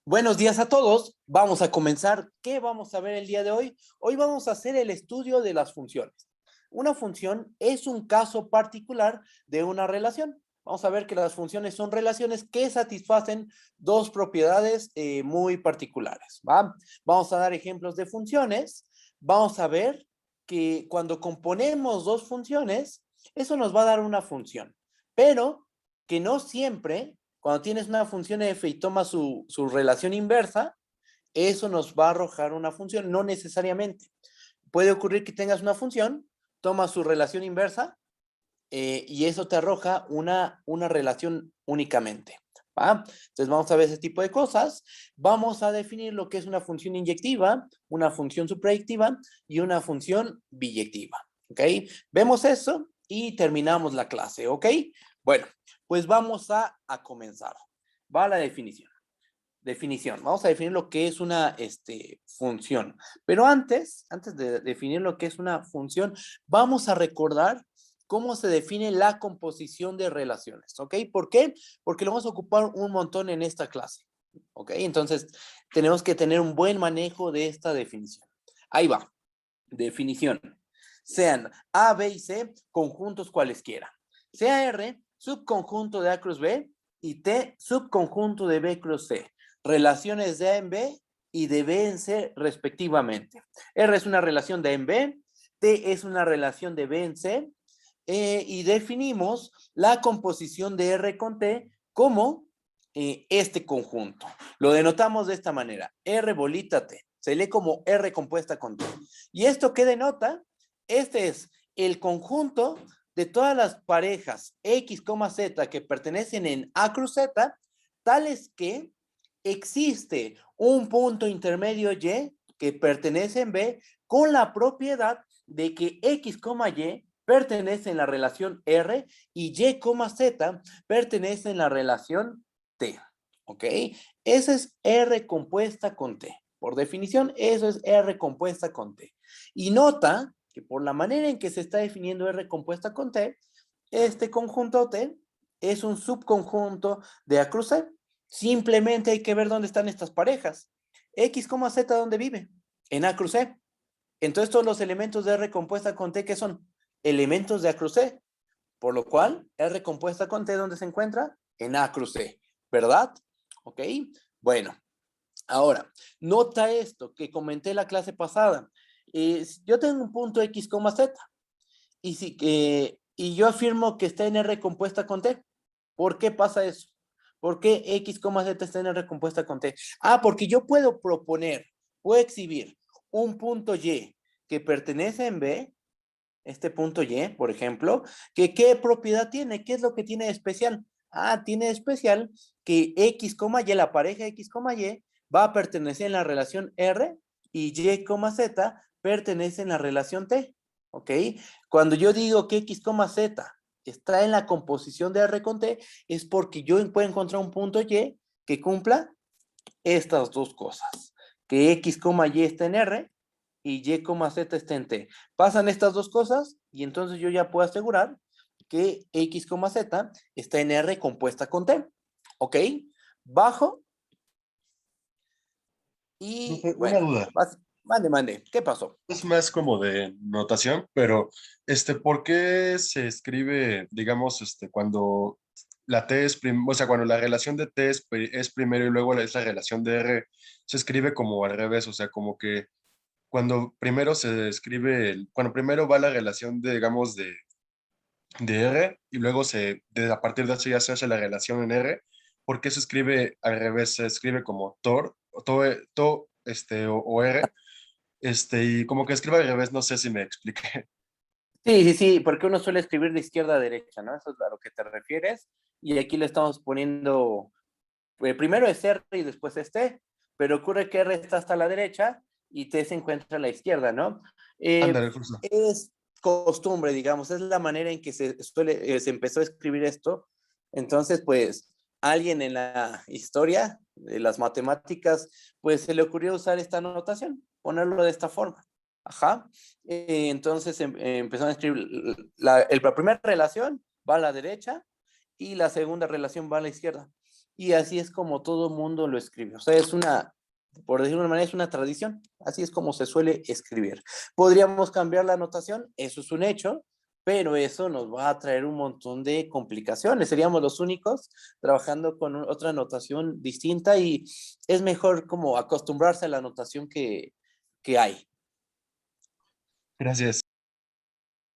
Buenos días a todos. Vamos a comenzar. ¿Qué vamos a ver el día de hoy? Hoy vamos a hacer el estudio de las funciones. Una función es un caso particular de una relación. Vamos a ver que las funciones son relaciones que satisfacen dos propiedades muy particulares, ¿va? Vamos a dar ejemplos de funciones. Vamos a ver que cuando componemos dos funciones, eso nos va a dar una función, pero que no siempre cuando tienes una función f y tomas su relación inversa, eso nos va a arrojar una función, no necesariamente. Puede ocurrir que tengas una función, tomas su relación inversa y eso te arroja una relación únicamente. ¿Va? Entonces vamos a ver ese tipo de cosas. Vamos a definir lo que es una función inyectiva, una función suprayectiva y una función biyectiva. ¿Ok? Vemos eso y terminamos la clase. ¿Ok? Bueno, pues vamos a comenzar. Va la definición. Definición. Vamos a definir lo que es una función. Pero antes de definir lo que es una función, vamos a recordar cómo se define la composición de relaciones. ¿Ok? ¿Por qué? Porque lo vamos a ocupar un montón en esta clase. ¿Ok? Entonces, tenemos que tener un buen manejo de esta definición. Ahí va. Definición. Sean A, B y C conjuntos cualesquiera. Sea R subconjunto de A cruz B y T subconjunto de B cruz C. Relaciones de A en B y de B en C respectivamente. R es una relación de A en B, T es una relación de B en C y definimos la composición de R con T como este conjunto. Lo denotamos de esta manera. R bolita T. Se lee como R compuesta con T. ¿Y esto qué denota? Este es el conjunto de todas las parejas X, Z que pertenecen en A cruz Z, tales que existe un punto intermedio Y que pertenece en B con la propiedad de que X, Y pertenece en la relación R y Y, Z pertenece en la relación T. ¿Ok? Esa es R compuesta con T. Por definición, eso es R compuesta con T. Y nota que por la manera en que se está definiendo R compuesta con T, este conjunto T es un subconjunto de A cruz C. Simplemente hay que ver dónde están estas parejas. X, Z, ¿dónde vive? En A cruz C. Entonces todos los elementos de R compuesta con T, ¿qué son? Elementos de A cruz C. Por lo cual, R compuesta con T, ¿dónde se encuentra? En A cruz C. ¿Verdad? ¿Ok? Bueno, ahora, nota esto que comenté la clase pasada. Yo tengo un punto X, Z y yo afirmo que está en R compuesta con T. ¿Por qué pasa eso? ¿Por qué X, Z está en R compuesta con T? Ah, porque yo puedo proponer, puedo exhibir un punto Y que pertenece en B, este punto Y, por ejemplo, que ¿qué propiedad tiene? ¿Qué es lo que tiene de especial? Ah, tiene de especial que X, Y, la pareja X, Y, va a pertenecer en la relación R y Y, Z pertenece en la relación T. ¿Ok? Cuando yo digo que X, Z está en la composición de R con T, es porque yo puedo encontrar un punto Y que cumpla estas dos cosas. Que X, Y está en R y Y, Z está en T. Pasan estas dos cosas y entonces yo ya puedo asegurar que X, Z está en R compuesta con T. ¿Ok? Bajo y Profe, una bueno, duda. mande. ¿Qué pasó? Es más como de notación, pero ¿por qué se escribe, digamos, cuando la T es o sea, cuando la relación de T es primero y luego es la relación de R, se escribe como al revés, o sea, como que cuando primero se escribe, cuando primero va la relación de, digamos, de R y luego a partir de eso ya se hace la relación en R, ¿por qué se escribe al revés? Se escribe como Tor, o R. Y como que escribe al revés, no sé si me expliqué. Sí, porque uno suele escribir de izquierda a derecha, ¿no? Eso es a lo que te refieres. Y aquí le estamos poniendo, primero es R y después es T, pero ocurre que R está hasta la derecha y T se encuentra a la izquierda, ¿no? Ándale, justo. Es costumbre, digamos, es la manera en que se empezó a escribir esto. Entonces, pues, alguien en la historia de las matemáticas, pues se le ocurrió usar esta notación, ponerlo de esta forma. Ajá. Entonces empezaron a escribir, la primera relación va a la derecha y la segunda relación va a la izquierda. y así es como todo el mundo lo escribe. O sea, es una, por decirlo de una manera, es una tradición. Así es como se suele escribir. ¿Podríamos cambiar la notación? Eso es un hecho, pero eso nos va a traer un montón de complicaciones. Seríamos los únicos trabajando con otra notación distinta y es mejor como acostumbrarse a la notación que hay. Gracias.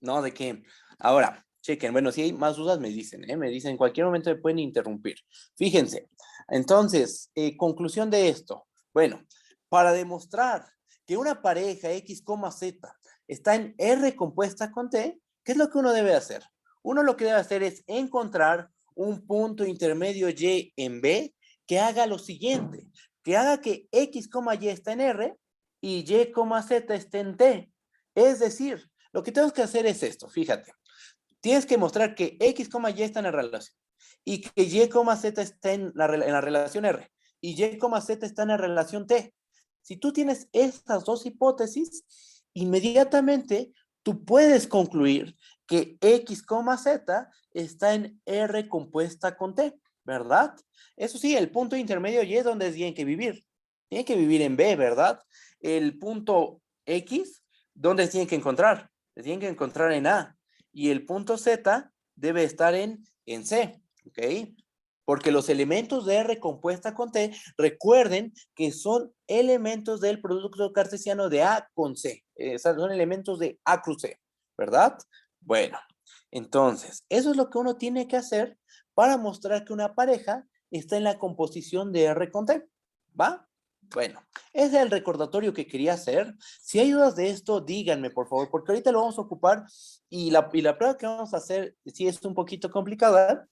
¿No? De que, ahora, chequen, bueno, si hay más dudas me dicen, ¿eh? Me dicen, en cualquier momento me pueden interrumpir. Fíjense, entonces, conclusión de esto. Bueno, para demostrar que una pareja X, Z está en R compuesta con T, ¿qué es lo que uno debe hacer? Uno lo que debe hacer es encontrar un punto intermedio Y en B que haga lo siguiente, que haga que X, Y está en R y Y, Z esté en T. Es decir, lo que tenemos que hacer es esto, fíjate. Tienes que mostrar que X, Y está en la relación y que Y, Z está en la relación R y Y, Z está en la relación T. Si tú tienes estas dos hipótesis, inmediatamente tú puedes concluir que X, Z está en R compuesta con T, ¿verdad? Eso sí, el punto intermedio Y es donde tienen que vivir. Tienen que vivir en B, ¿verdad? El punto X, ¿dónde tienen que encontrar? Se tienen que encontrar en A. Y el punto Z debe estar en C, ¿ok? Porque los elementos de R compuesta con T, recuerden que son elementos del producto cartesiano de A con C. Son elementos de A cruz C, ¿verdad? Bueno, entonces, eso es lo que uno tiene que hacer para mostrar que una pareja está en la composición de R con T, ¿va? Bueno, ese es el recordatorio que quería hacer. Si hay dudas de esto, díganme, por favor, porque ahorita lo vamos a ocupar y la prueba que vamos a hacer sí es un poquito complicada.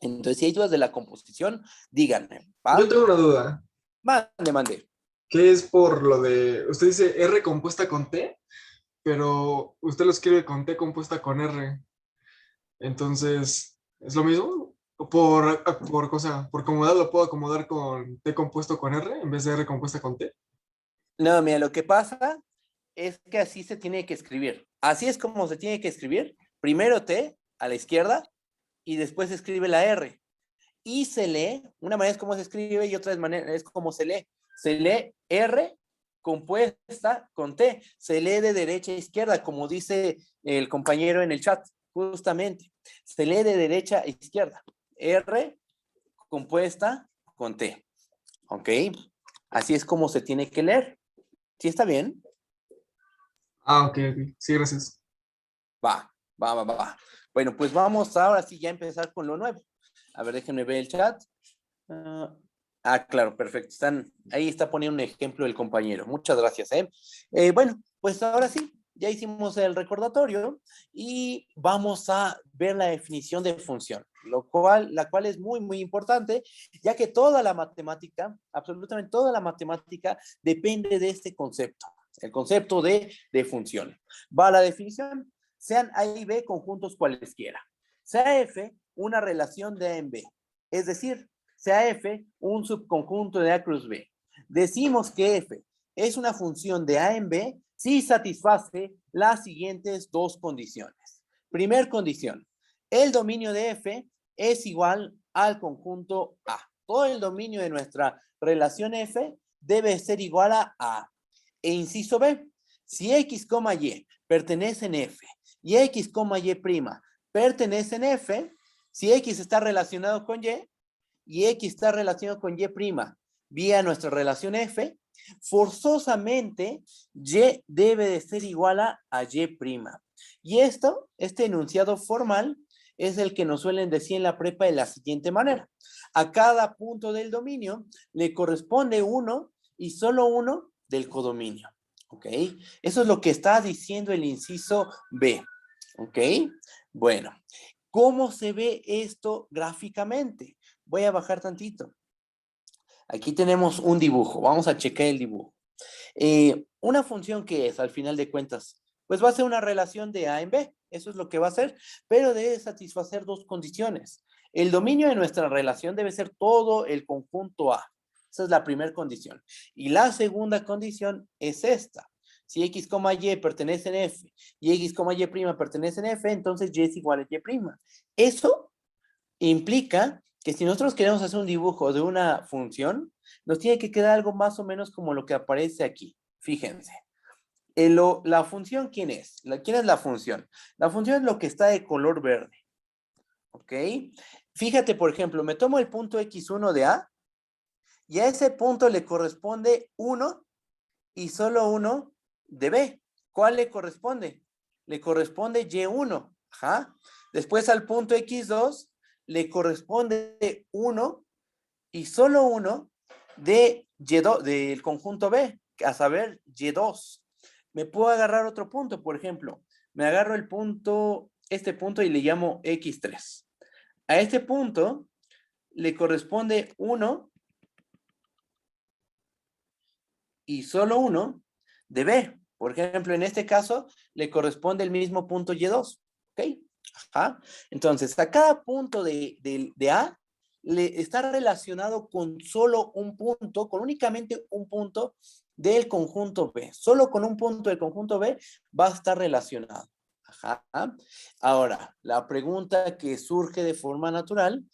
Entonces, si hay dudas de la composición, díganme, Yo ¿va? tengo una duda. Mande, mande. ¿Qué es por lo de, usted dice R compuesta con T, pero usted lo escribe con T compuesta con R? Entonces, ¿es lo mismo? ¿O por cosa, por comodidad lo puedo acomodar con T compuesto con R en vez de R compuesta con T? No, mira, lo que pasa es que así se tiene que escribir. Así es como se tiene que escribir. Primero T a la izquierda y después se escribe la R. Y se lee, una manera es como se escribe y otra manera es como se lee. Se lee R compuesta con T. Se lee de derecha a izquierda, como dice el compañero en el chat, justamente. Se lee de derecha a izquierda. R compuesta con T. ¿Ok? Así es como se tiene que leer. ¿Sí está bien? Ah, ok, ok. Sí, gracias. Va. Bueno, pues vamos ahora sí ya a empezar con lo nuevo. A ver, déjenme ver el chat. Claro, perfecto. Ahí está poniendo un ejemplo el compañero. Muchas gracias, ¿eh? Bueno, pues ahora sí, ya hicimos el recordatorio y vamos a ver la definición de función, la cual es muy, muy importante, ya que toda la matemática, absolutamente toda la matemática, depende de este concepto, el concepto de función. Va a la definición, sean A y B conjuntos cualesquiera. Sea F una relación de A en B, es decir, sea F un subconjunto de A cruz B. Decimos que F es una función de A en B si satisface las siguientes dos condiciones. Primer condición, el dominio de F es igual al conjunto A. Todo el dominio de nuestra relación F debe ser igual a A. E inciso B, si X, Y pertenece en F y X, Y' pertenece en F, si X está relacionado con Y X está relacionado con Y' vía nuestra relación F, forzosamente Y debe de ser igual a Y'. Y este enunciado formal, es el que nos suelen decir en la prepa de la siguiente manera. A cada punto del dominio le corresponde uno y solo uno del codominio. ¿Ok? Eso es lo que está diciendo el inciso B. ¿Ok? Bueno, ¿cómo se ve esto gráficamente? Voy a bajar tantito. Aquí tenemos un dibujo. Vamos a checar el dibujo. Una función que es, al final de cuentas, pues va a ser una relación de A en B. Eso es lo que va a ser, pero debe satisfacer dos condiciones. El dominio de nuestra relación debe ser todo el conjunto A. Esa es la primera condición. Y la segunda condición es esta. Si X, Y pertenece en F y X, Y' pertenece en F, entonces Y es igual a Y'. Eso implica que si nosotros queremos hacer un dibujo de una función, nos tiene que quedar algo más o menos como lo que aparece aquí. Fíjense. La función, ¿quién es? ¿Quién es la función? La función es lo que está de color verde. ¿Ok? Fíjate, por ejemplo, me tomo el punto x1 de A y a ese punto le corresponde 1 y solo 1 de B. ¿Cuál le corresponde? Le corresponde y1. Ajá. Después al punto x2 le corresponde 1 y solo 1 de y2, del conjunto B, a saber, y2. Me puedo agarrar otro punto, por ejemplo. Me agarro el punto, este punto y le llamo x3. A este punto le corresponde 1 y solo 1 de B. Por ejemplo, en este caso, le corresponde el mismo punto y2. ¿Ok? Ajá. Entonces, a cada punto de A le está relacionado con solo un punto, con únicamente un punto del conjunto B. Solo con un punto del conjunto B va a estar relacionado. Ajá. Ahora, la pregunta que surge de forma natural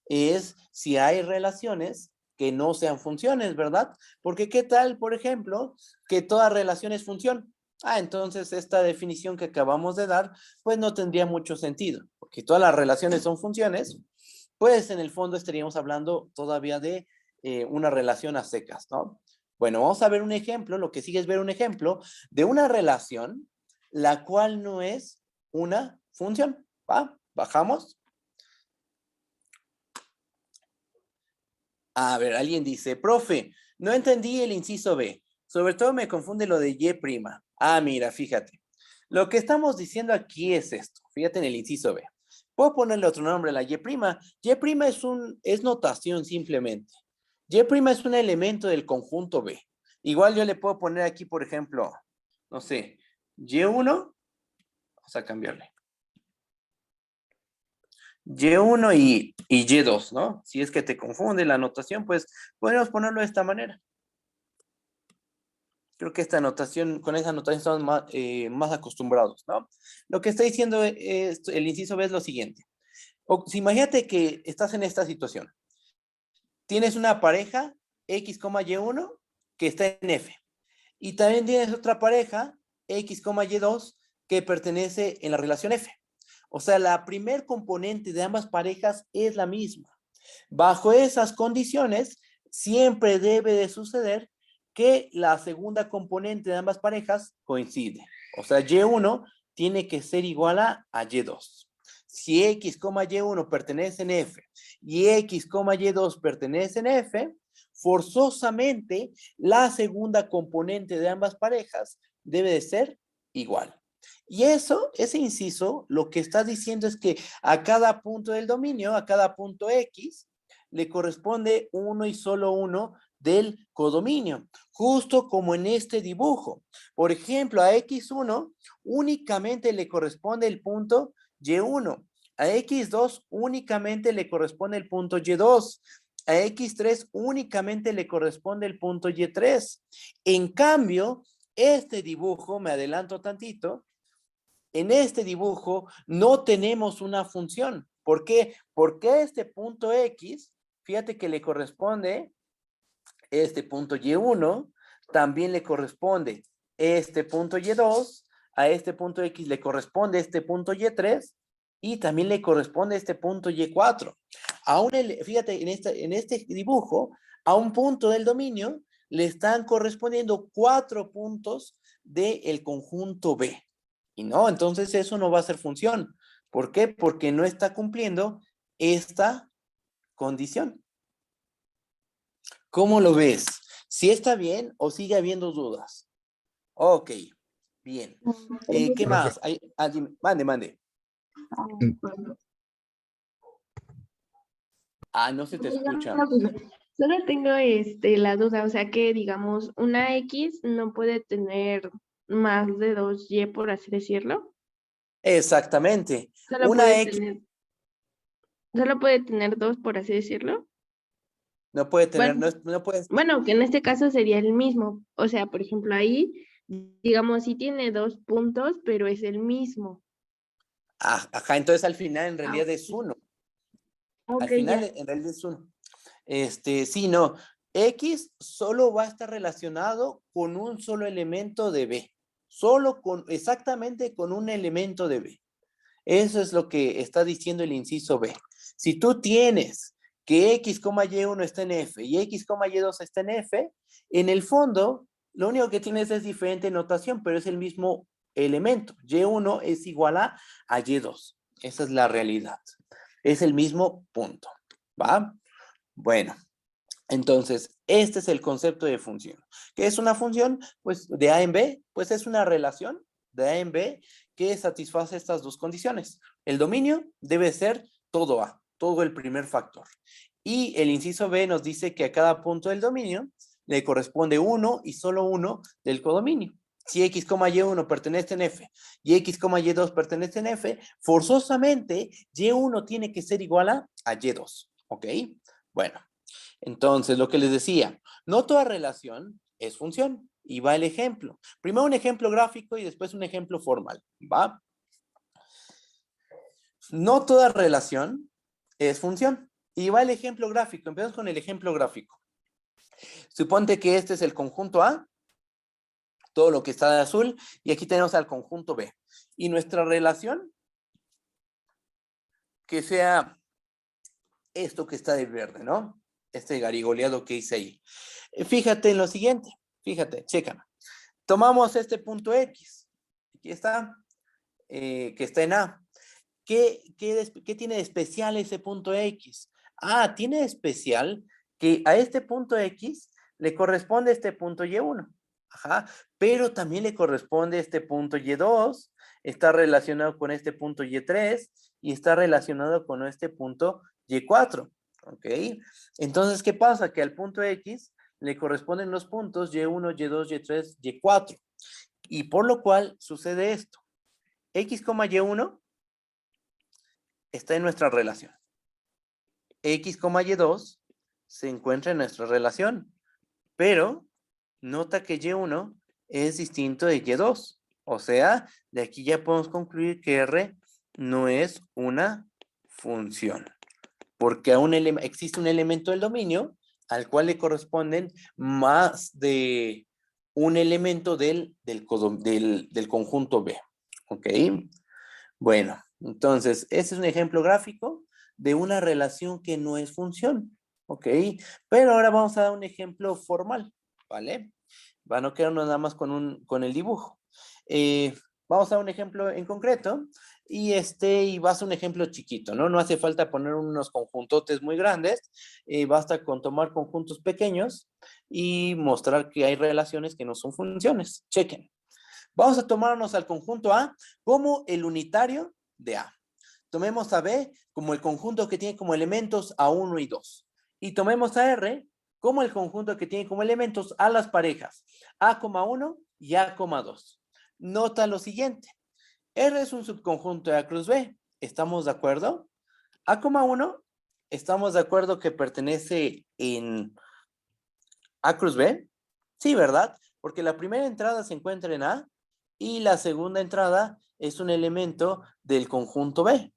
es si hay relaciones que no sean funciones, ¿verdad? Porque ¿qué tal, por ejemplo, que toda relación es función? Ah, entonces esta definición que acabamos de dar, pues no tendría mucho sentido, porque todas las relaciones son funciones, pues en el fondo estaríamos hablando todavía de una relación a secas, ¿no? Bueno, vamos a ver un ejemplo, lo que sigue es ver un ejemplo de una relación la cual no es una función, ¿va? Bajamos. A ver, alguien dice, profe, no entendí el inciso B. Sobre todo me confunde lo de Y'. Ah, mira, fíjate. Lo que estamos diciendo aquí es esto. Fíjate en el inciso B. Puedo ponerle otro nombre a la Y'. Y' es notación simplemente. Y' es un elemento del conjunto B. Igual yo le puedo poner aquí, por ejemplo, no sé, Y1, vamos a cambiarle. Y1 y Y2, ¿no? Si es que te confunde la notación, pues podemos ponerlo de esta manera. Creo que esta anotación, con esa anotación estamos más acostumbrados, ¿no? Lo que está diciendo el inciso B es lo siguiente. Si imagínate que estás en esta situación. Tienes una pareja X, Y1 que está en F. Y también tienes otra pareja X, Y2 que pertenece en la relación F. O sea, la primer componente de ambas parejas es la misma. Bajo esas condiciones, siempre debe de suceder que la segunda componente de ambas parejas coincide. O sea, Y1 tiene que ser igual a Y2. Si X, Y1 pertenece en F y X, Y2 pertenece en F, forzosamente la segunda componente de ambas parejas debe de ser igual. Y ese inciso, lo que está diciendo es que a cada punto del dominio, a cada punto X, le corresponde uno y solo uno del codominio, justo como en este dibujo. Por ejemplo, a X1 únicamente le corresponde el punto Y1, a X2 únicamente le corresponde el punto Y2, a X3 únicamente le corresponde el punto Y3. En cambio, este dibujo, me adelanto tantito, en este dibujo no tenemos una función. ¿Por qué? Porque este punto X, fíjate que le corresponde este punto Y1, también le corresponde este punto Y2, a este punto X le corresponde este punto Y3 y también le corresponde este punto Y4. Fíjate, en este dibujo, a un punto del dominio le están correspondiendo 4 puntos del conjunto B. Y no, entonces eso no va a ser función. ¿Por qué? Porque no está cumpliendo esta condición. ¿Cómo lo ves? ¿Sí está bien o sigue habiendo dudas? Ok, bien. ¿Qué Profe, más? Mande. Ah, no se te escucha. Solo tengo la duda, o sea que digamos, una X no puede tener más de 2Y, por así decirlo. Exactamente. Solo Una puede X tener, solo puede tener dos, por así decirlo. no puede tener, Bueno, no puede. bueno, que en este caso sería el mismo. O sea, por ejemplo, ahí, digamos, sí tiene 2 puntos, pero es el mismo. Ajá, entonces al final en realidad es uno. Ok, Al final, ya. en realidad es 1. Sí, no. X solo va a estar relacionado con un solo elemento de B. Exactamente con un elemento de B. Eso es lo que está diciendo el inciso B. Si tú tienes que X, Y1 está en F y X, Y2 está en F, en el fondo, lo único que tienes es diferente notación, pero es el mismo elemento. Y1 es igual a Y2. Esa es la realidad. Es el mismo punto. ¿Va? Bueno, entonces, este es el concepto de función. ¿Qué es una función? Pues de A en B, pues es una relación de A en B que satisface estas dos condiciones. El dominio debe ser todo A, todo el primer factor. Y el inciso B nos dice que a cada punto del dominio le corresponde uno y solo uno del codominio. Si X, Y1 pertenece en F y X, Y2 pertenece en F, forzosamente Y1 tiene que ser igual a Y2. ¿Ok? Bueno. Entonces, lo que les decía, no toda relación es función. Y va el ejemplo. Primero un ejemplo gráfico y después un ejemplo formal. ¿Va? No toda relación es función. Y va el ejemplo gráfico. Empezamos con el ejemplo gráfico. Suponte que este es el conjunto A, todo lo que está de azul, y aquí tenemos al conjunto B. Y nuestra relación, que sea esto que está de verde, ¿no? Este garigoleado que hice ahí. Fíjate en lo siguiente. Fíjate, chécame. Tomamos este punto X. Aquí está. Que está en A. ¿Qué tiene de especial ese punto X? Ah, tiene de especial que a este punto X le corresponde este punto Y1. Ajá. Pero también le corresponde este punto Y2. Está relacionado con este punto Y3 y está relacionado con este punto Y4. ¿Ok? Entonces, ¿qué pasa? Que al punto X le corresponden los puntos Y1, Y2, Y3, Y4. Y por lo cual sucede esto. X, Y1 está en nuestra relación. X, Y2 se encuentra en nuestra relación. Pero nota que Y1 es distinto de Y2. O sea, de aquí ya podemos concluir que R no es una función. Porque existe un elemento del dominio al cual le corresponden más de un elemento del conjunto B. ¿Ok? Bueno, entonces, este es un ejemplo gráfico de una relación que no es función. ¿Ok? Pero ahora vamos a dar un ejemplo formal, ¿vale? Va a no quedarnos nada más con el dibujo. Vamos a dar un ejemplo en concreto y va a ser un ejemplo chiquito, ¿no? No hace falta poner unos conjuntotes muy grandes, basta con tomar conjuntos pequeños y mostrar que hay relaciones que no son funciones. Chequen. Vamos a tomarnos al conjunto A como el unitario de A. Tomemos a B como el conjunto que tiene como elementos A1 y 2. Y tomemos a R como el conjunto que tiene como elementos a las parejas A,1 y A,2. Nota lo siguiente. R es un subconjunto de A cruz B. ¿Estamos de acuerdo? A,1 estamos de acuerdo que pertenece en A cruz B. Sí, ¿verdad? Porque la primera entrada se encuentra en A y la segunda entrada es un elemento del conjunto B.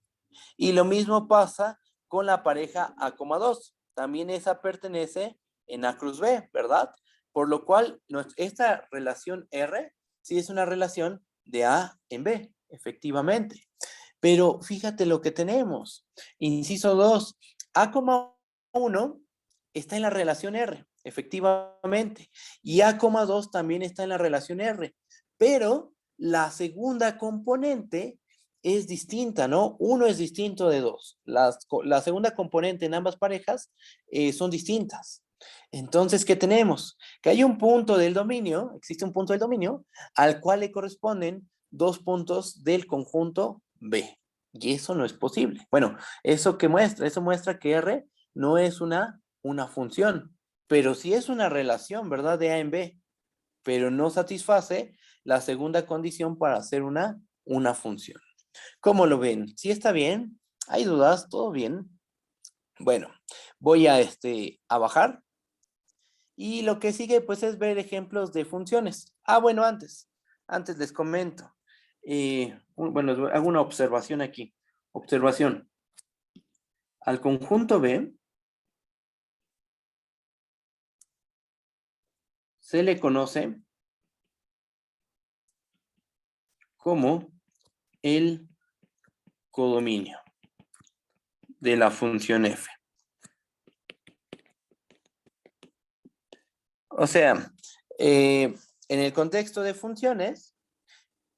Y lo mismo pasa con la pareja A,2. También esa pertenece en A cruz B, ¿verdad? Por lo cual, esta relación R sí es una relación de A en B, efectivamente. Pero fíjate lo que tenemos. Inciso 2, A,1 está en la relación R, efectivamente. Y A,2 también está en la relación R. Pero la segunda componente es distinta, ¿no? Uno es distinto de dos. La segunda componente en ambas parejas son distintas. Entonces, ¿qué tenemos? Que hay un punto del dominio, existe un punto del dominio, al cual le corresponden dos puntos del conjunto B. Y eso no es posible. Bueno, ¿eso qué muestra? Eso muestra que R no es una función, pero sí es una relación, ¿verdad? De A en B, pero no satisface la segunda condición para hacer una función. ¿Cómo lo ven? ¿Sí está bien? ¿Hay dudas? ¿Todo bien? Bueno, voy a bajar. Y lo que sigue, pues, es ver ejemplos de funciones. Ah, bueno, antes les comento. Bueno, hago una observación aquí. Observación. Al conjunto B se le conoce como el codominio de la función f. O sea, en el contexto de funciones,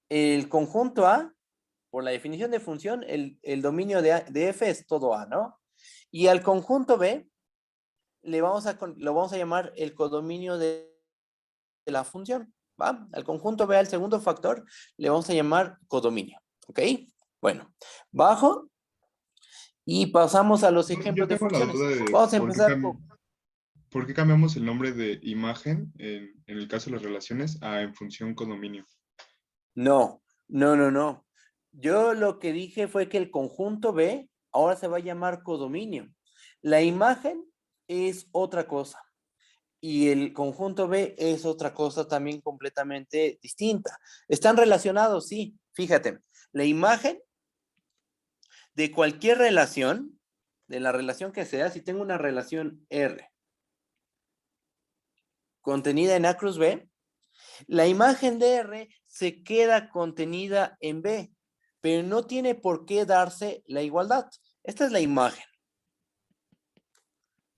el conjunto A, por la definición de función, el dominio de f es todo A, ¿no? Y al conjunto B lo vamos a llamar el codominio de la función, ¿va? Al conjunto B, al segundo factor, le vamos a llamar codominio, ¿ok? Bueno, bajo y pasamos a los Yo ejemplos de tengo la funciones. duda de Vamos a empezar con... por qué cambiamos el nombre de imagen en el caso de las relaciones a en función codominio. No, no, no, no. Yo lo que dije fue que el conjunto B ahora se va a llamar codominio. La imagen es otra cosa y el conjunto B es otra cosa también completamente distinta. ¿Están relacionados? Sí. Fíjate, la imagen de cualquier relación, de la relación que sea, si tengo una relación R contenida en A cruz B, la imagen de R se queda contenida en B, pero no tiene por qué darse la igualdad. Esta es la imagen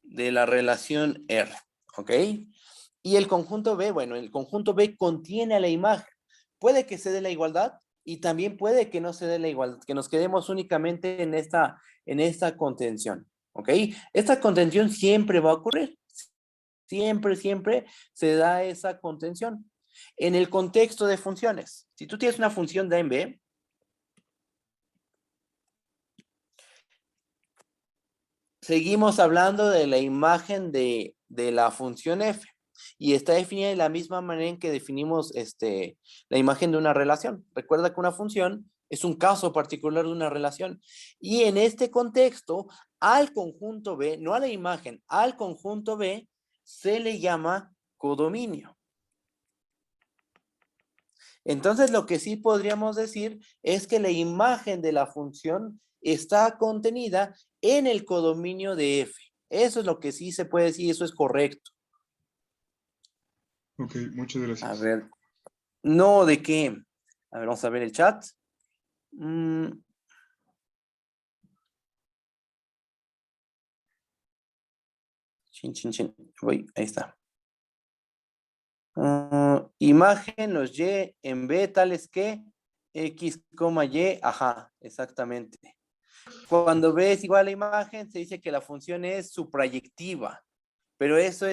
de la relación R, ¿ok? Y el conjunto B, bueno, el conjunto B contiene a la imagen. Puede que se dé la igualdad y también puede que no se dé la igualdad, que nos quedemos únicamente en esta contención, ¿ok? Esta contención siempre va a ocurrir. Siempre, siempre se da esa contención. En el contexto de funciones, si tú tienes una función de A en B, seguimos hablando de la imagen de la función f y está definida de la misma manera en que definimos la imagen de una relación. Recuerda que una función es un caso particular de una relación y en este contexto al conjunto B, no a la imagen, al conjunto B se le llama codominio. Entonces, lo que sí podríamos decir es que la imagen de la función está contenida en el codominio de f. Eso es lo que sí se puede decir, eso es correcto. Ok, muchas A gracias. ver, no, ¿de qué? A ver, vamos a ver el chat. Chin, chin, chin. Voy, ahí está. Imagen, los y en b tales que x, y, ajá, exactamente. Cuando b es igual a la imagen, se dice que la función es suprayectiva, pero eso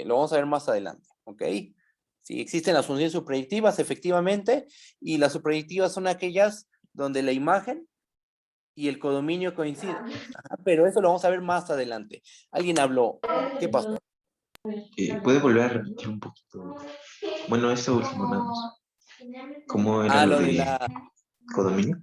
lo vamos a ver más adelante, ¿ok? Sí, existen las funciones suprayectivas, efectivamente, y las suprayectivas son aquellas donde la imagen y el codominio coinciden. Ajá, pero eso lo vamos a ver más adelante. ¿Alguien habló? ¿Qué pasó? ¿Puede volver a repetir un poquito? Bueno, eso último nada más. ¿Cómo era lo Lo de de codominio?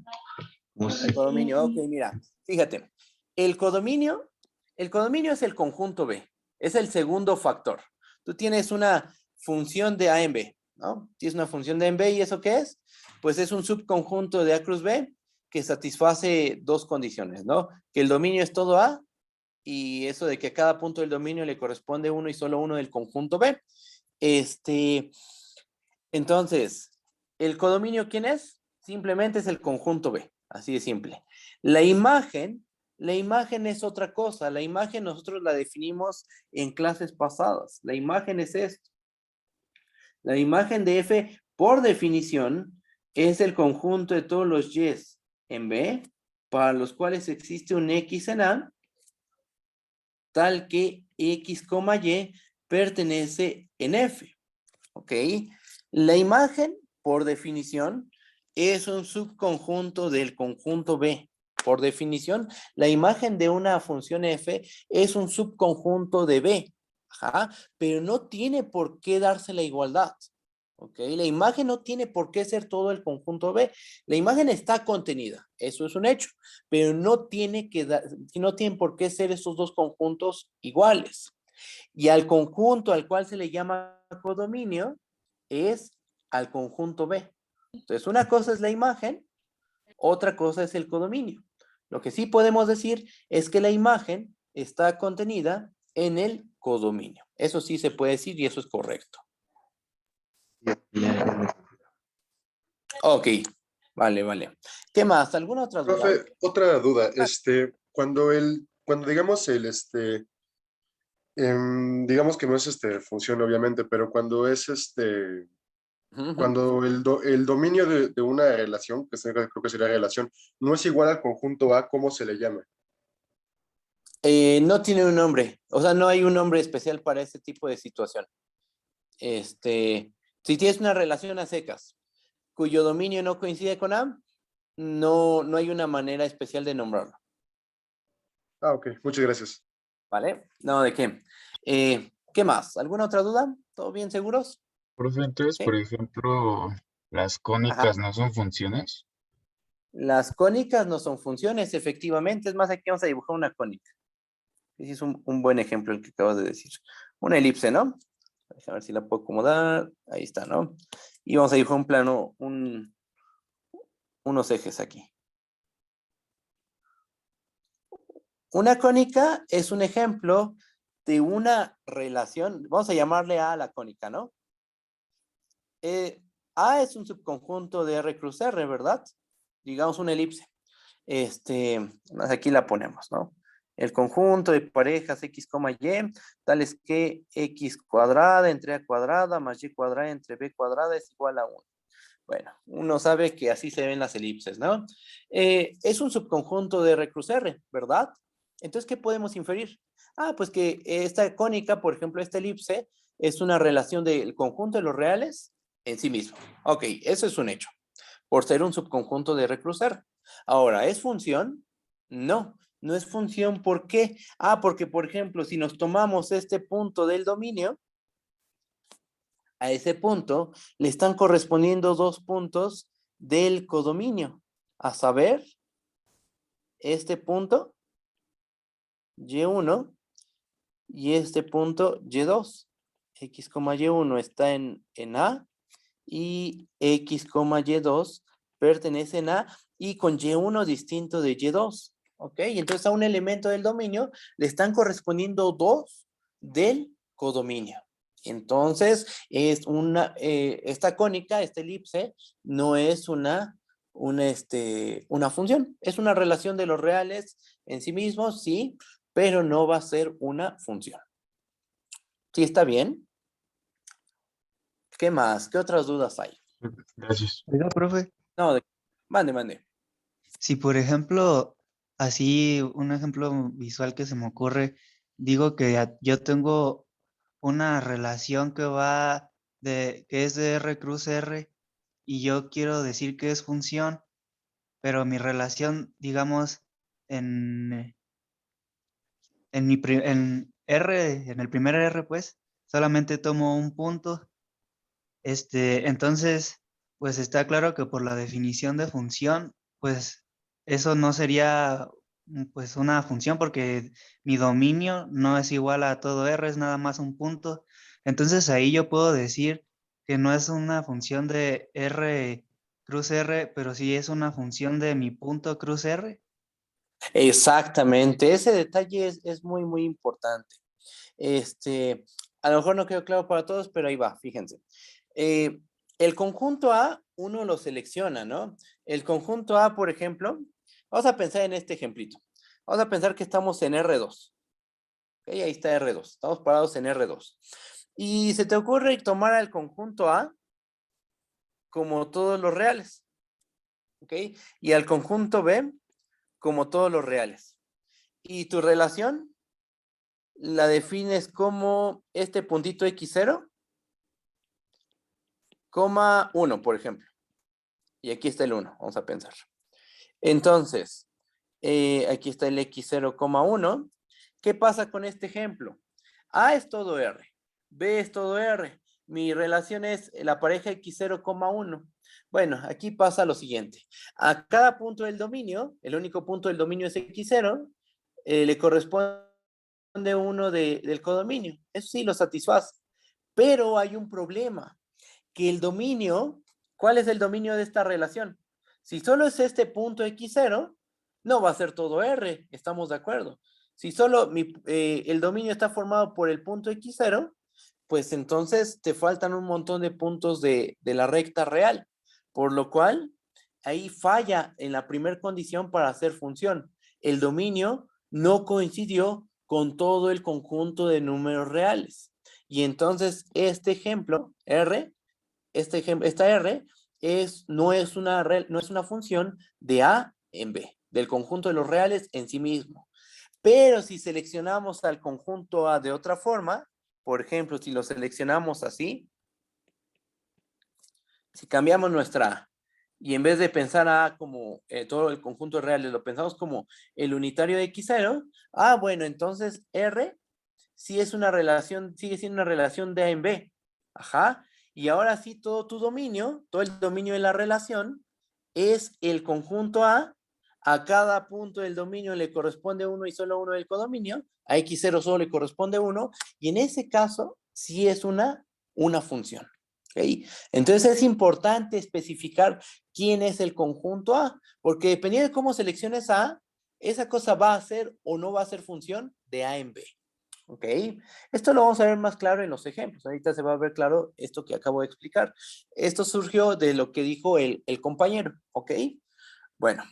el codominio, ok, mira, fíjate. El codominio es el conjunto B, es el segundo factor. Tú tienes una función de A en B, ¿no? Tienes una función de A en B y ¿eso qué es? Pues es un subconjunto de A cruz B que satisface dos condiciones, ¿no? Que el dominio es todo A y eso de que a cada punto del dominio le corresponde uno y solo uno del conjunto B. Entonces, ¿el codominio quién es? Simplemente es el conjunto B, así de simple. La imagen es otra cosa. La imagen nosotros la definimos en clases pasadas. La imagen es esto. La imagen de F, por definición, es el conjunto de todos los y en B, para los cuales existe un X en A, tal que X, Y pertenece en F. ¿Ok? La imagen, por definición, es un subconjunto del conjunto B. Por definición, la imagen de una función f es un subconjunto de B. Ajá, pero no tiene por qué darse la igualdad. ¿Ok? La imagen no tiene por qué ser todo el conjunto B. La imagen está contenida, eso es un hecho, pero no tienen por qué ser esos dos conjuntos iguales. Y al conjunto al cual se le llama codominio es al conjunto B. Entonces, una cosa es la imagen, otra cosa es el codominio. Lo que sí podemos decir es que la imagen está contenida en el codominio. Eso sí se puede decir y eso es correcto. Ya me- Ok, vale. ¿Qué más? ¿Alguna otra duda? Profe, otra duda, Ah, cuando digamos digamos que no es función obviamente, pero cuando es ujú. cuando el dominio de una relación, creo que sería relación, no es igual al conjunto A, ¿cómo se le llama? No tiene un nombre, o sea, no hay un nombre especial para este tipo de situación. Si tienes una relación a secas cuyo dominio no coincide con A, no hay una manera especial de nombrarlo, Ah, ok, muchas gracias. ¿vale? No, ¿de qué? ¿Qué más? ¿Alguna otra duda? ¿Todo bien seguros? Profe, entonces, por Sí. ejemplo, las Ajá. cónicas no son funciones. Las cónicas no son funciones, efectivamente. Es más, aquí vamos a dibujar una cónica. Ese es un buen ejemplo el que acabas de decir. Una elipse, ¿no? Déjame ver si la puedo acomodar. Ahí está, ¿no? Y vamos a dibujar un plano, unos ejes aquí. Una cónica es un ejemplo de una relación. Vamos a llamarle A la cónica, ¿no? A es un subconjunto de R cruz R, ¿verdad? Digamos una elipse. Aquí la ponemos, ¿no? El conjunto de parejas X, Y, tales que X cuadrada entre A cuadrada más Y cuadrada entre B cuadrada es igual a 1. Bueno, uno sabe que así se ven las elipses, ¿no? Es un subconjunto de R cruz R, ¿verdad? Entonces, ¿qué podemos inferir? Ah, pues que esta cónica, por ejemplo, esta elipse, es una relación del conjunto de los reales en sí mismo. Ok, eso es un hecho, por ser un subconjunto de R cruz R. Ahora, ¿es función? No es función. ¿Por qué? Ah, porque, por ejemplo, si nos tomamos este punto del dominio, a ese punto le están correspondiendo dos puntos del codominio, a saber, este punto Y1 y este punto Y2. X, Y1 está en A y X, Y2 pertenecen a y con Y1 distinto de Y2. ¿Ok? Y entonces a un elemento del dominio le están correspondiendo dos del codominio. Entonces, esta cónica, esta elipse, no es una función, es una relación de los reales en sí mismos, sí, pero no va a ser una función. ¿Sí está bien? ¿Qué más? ¿Qué otras dudas hay? Gracias. Oiga, profe, No, mande. si por ejemplo, así un ejemplo visual que se me ocurre, digo que yo tengo una relación que es de R cruz R y yo quiero decir que es función, pero mi relación, digamos, en, en R, en el primer R, pues, solamente tomo un punto. Entonces, pues está claro que por la definición de función, pues eso no sería pues una función porque mi dominio no es igual a todo R, es nada más un punto. Entonces ahí yo puedo decir que no es una función de R cruz R, pero sí es una función de mi punto cruz R. Exactamente, ese detalle es muy importante. A lo mejor no quedó claro para todos, pero ahí va, fíjense. Eh, el conjunto A, uno lo selecciona, ¿no? El conjunto A, por ejemplo, vamos a pensar en este ejemplito. Vamos a pensar que estamos en R2. ¿Ok? Ahí está R2. Estamos parados en R2. Y se te ocurre tomar al conjunto A como todos los reales. ¿Ok? Y al conjunto B como todos los reales. Y tu relación la defines como este puntito X0, 1, por ejemplo. Y aquí está el 1, vamos a pensar. Entonces, aquí está el X0, 1. ¿Qué pasa con este ejemplo? A es todo R, B es todo R. Mi relación es la pareja X0, 1. Bueno, aquí pasa lo siguiente. A cada punto del dominio, el único punto del dominio es X0, le corresponde uno del codominio. Eso sí lo satisface. Pero hay un problema, que el dominio, ¿cuál es el dominio de esta relación? Si solo es este punto X0, no va a ser todo R, estamos de acuerdo. Si solo el dominio está formado por el punto X0, pues entonces te faltan un montón de puntos de la recta real, por lo cual ahí falla en la primera condición para hacer función. El dominio no coincidió con todo el conjunto de números reales. Y entonces este ejemplo, R, esta R no es una función de A en B, del conjunto de los reales en sí mismo. Pero si seleccionamos al conjunto A de otra forma, por ejemplo, si lo seleccionamos así, si cambiamos nuestra A, y en vez de pensar A como todo el conjunto de reales, lo pensamos como el unitario de X0, bueno, entonces R sí es una relación, sigue siendo una relación de A en B. Ajá. Y ahora sí, todo tu dominio, todo el dominio de la relación, es el conjunto A. A cada punto del dominio le corresponde uno y solo uno del codominio. A X0 solo le corresponde uno. Y en ese caso, sí es una función. ¿Okay? Entonces es importante especificar quién es el conjunto A, porque dependiendo de cómo selecciones A, esa cosa va a ser o no va a ser función de A en B. ¿Ok? Esto lo vamos a ver más claro en los ejemplos. Ahorita se va a ver claro esto que acabo de explicar. Esto surgió de lo que dijo el compañero. ¿Ok? Bueno,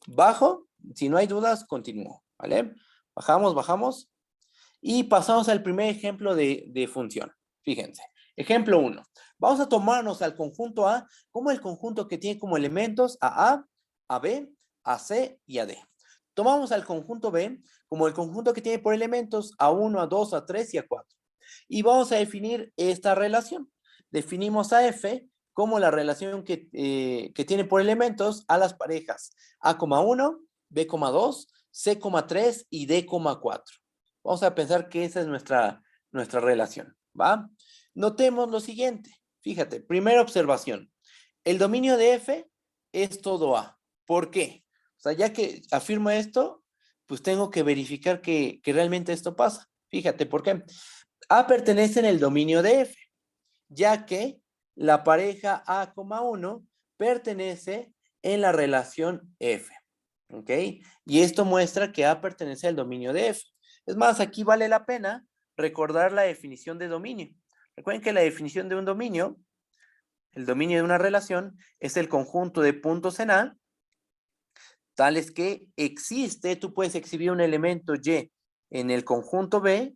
bajo. Si no hay dudas, continúo. ¿Vale? Bajamos. Y pasamos al primer ejemplo de función. Fíjense. Ejemplo 1. Vamos a tomarnos al conjunto A como el conjunto que tiene como elementos a B, a C y a D. Tomamos al conjunto B como el conjunto que tiene por elementos A1, A2, A3 y A4. Y vamos a definir esta relación. Definimos a F como la relación que tiene por elementos a las parejas A,1, B,2, C,3 y D,4. Vamos a pensar que esa es nuestra relación, ¿va? Notemos lo siguiente. Fíjate, primera observación. El dominio de F es todo A. ¿Por qué? O sea, ya que afirmo esto, pues tengo que verificar que realmente esto pasa. Fíjate, ¿por qué? A pertenece en el dominio de F, ya que la pareja A,1 pertenece en la relación F. ¿Ok? Y esto muestra que A pertenece al dominio de F. Es más, aquí vale la pena recordar la definición de dominio. Recuerden que la definición de un dominio, el dominio de una relación, es el conjunto de puntos en A, tales que existe, tú puedes exhibir un elemento Y en el conjunto B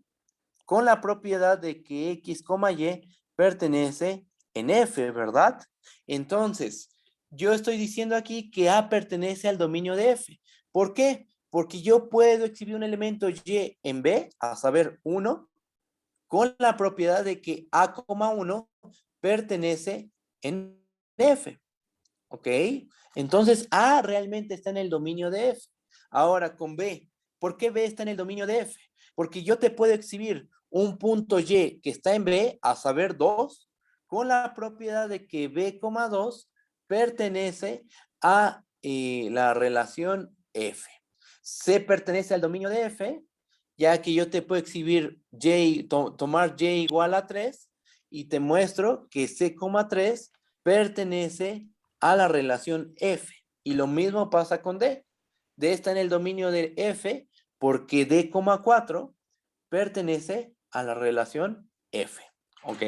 con la propiedad de que X, Y pertenece en F, ¿verdad? Entonces, yo estoy diciendo aquí que A pertenece al dominio de F. ¿Por qué? Porque yo puedo exhibir un elemento Y en B, a saber, 1, con la propiedad de que A,1 pertenece en F. ¿Ok? Entonces, A realmente está en el dominio de F. Ahora, con B, ¿por qué B está en el dominio de F? Porque yo te puedo exhibir un punto Y que está en B, a saber 2, con la propiedad de que B,2 pertenece a la relación F. C pertenece al dominio de F, ya que yo te puedo exhibir Y, tomar Y igual a 3, y te muestro que C,3 pertenece a la relación F. Y lo mismo pasa con D. D está en el dominio de F porque D,4 pertenece a la relación F. ¿Ok?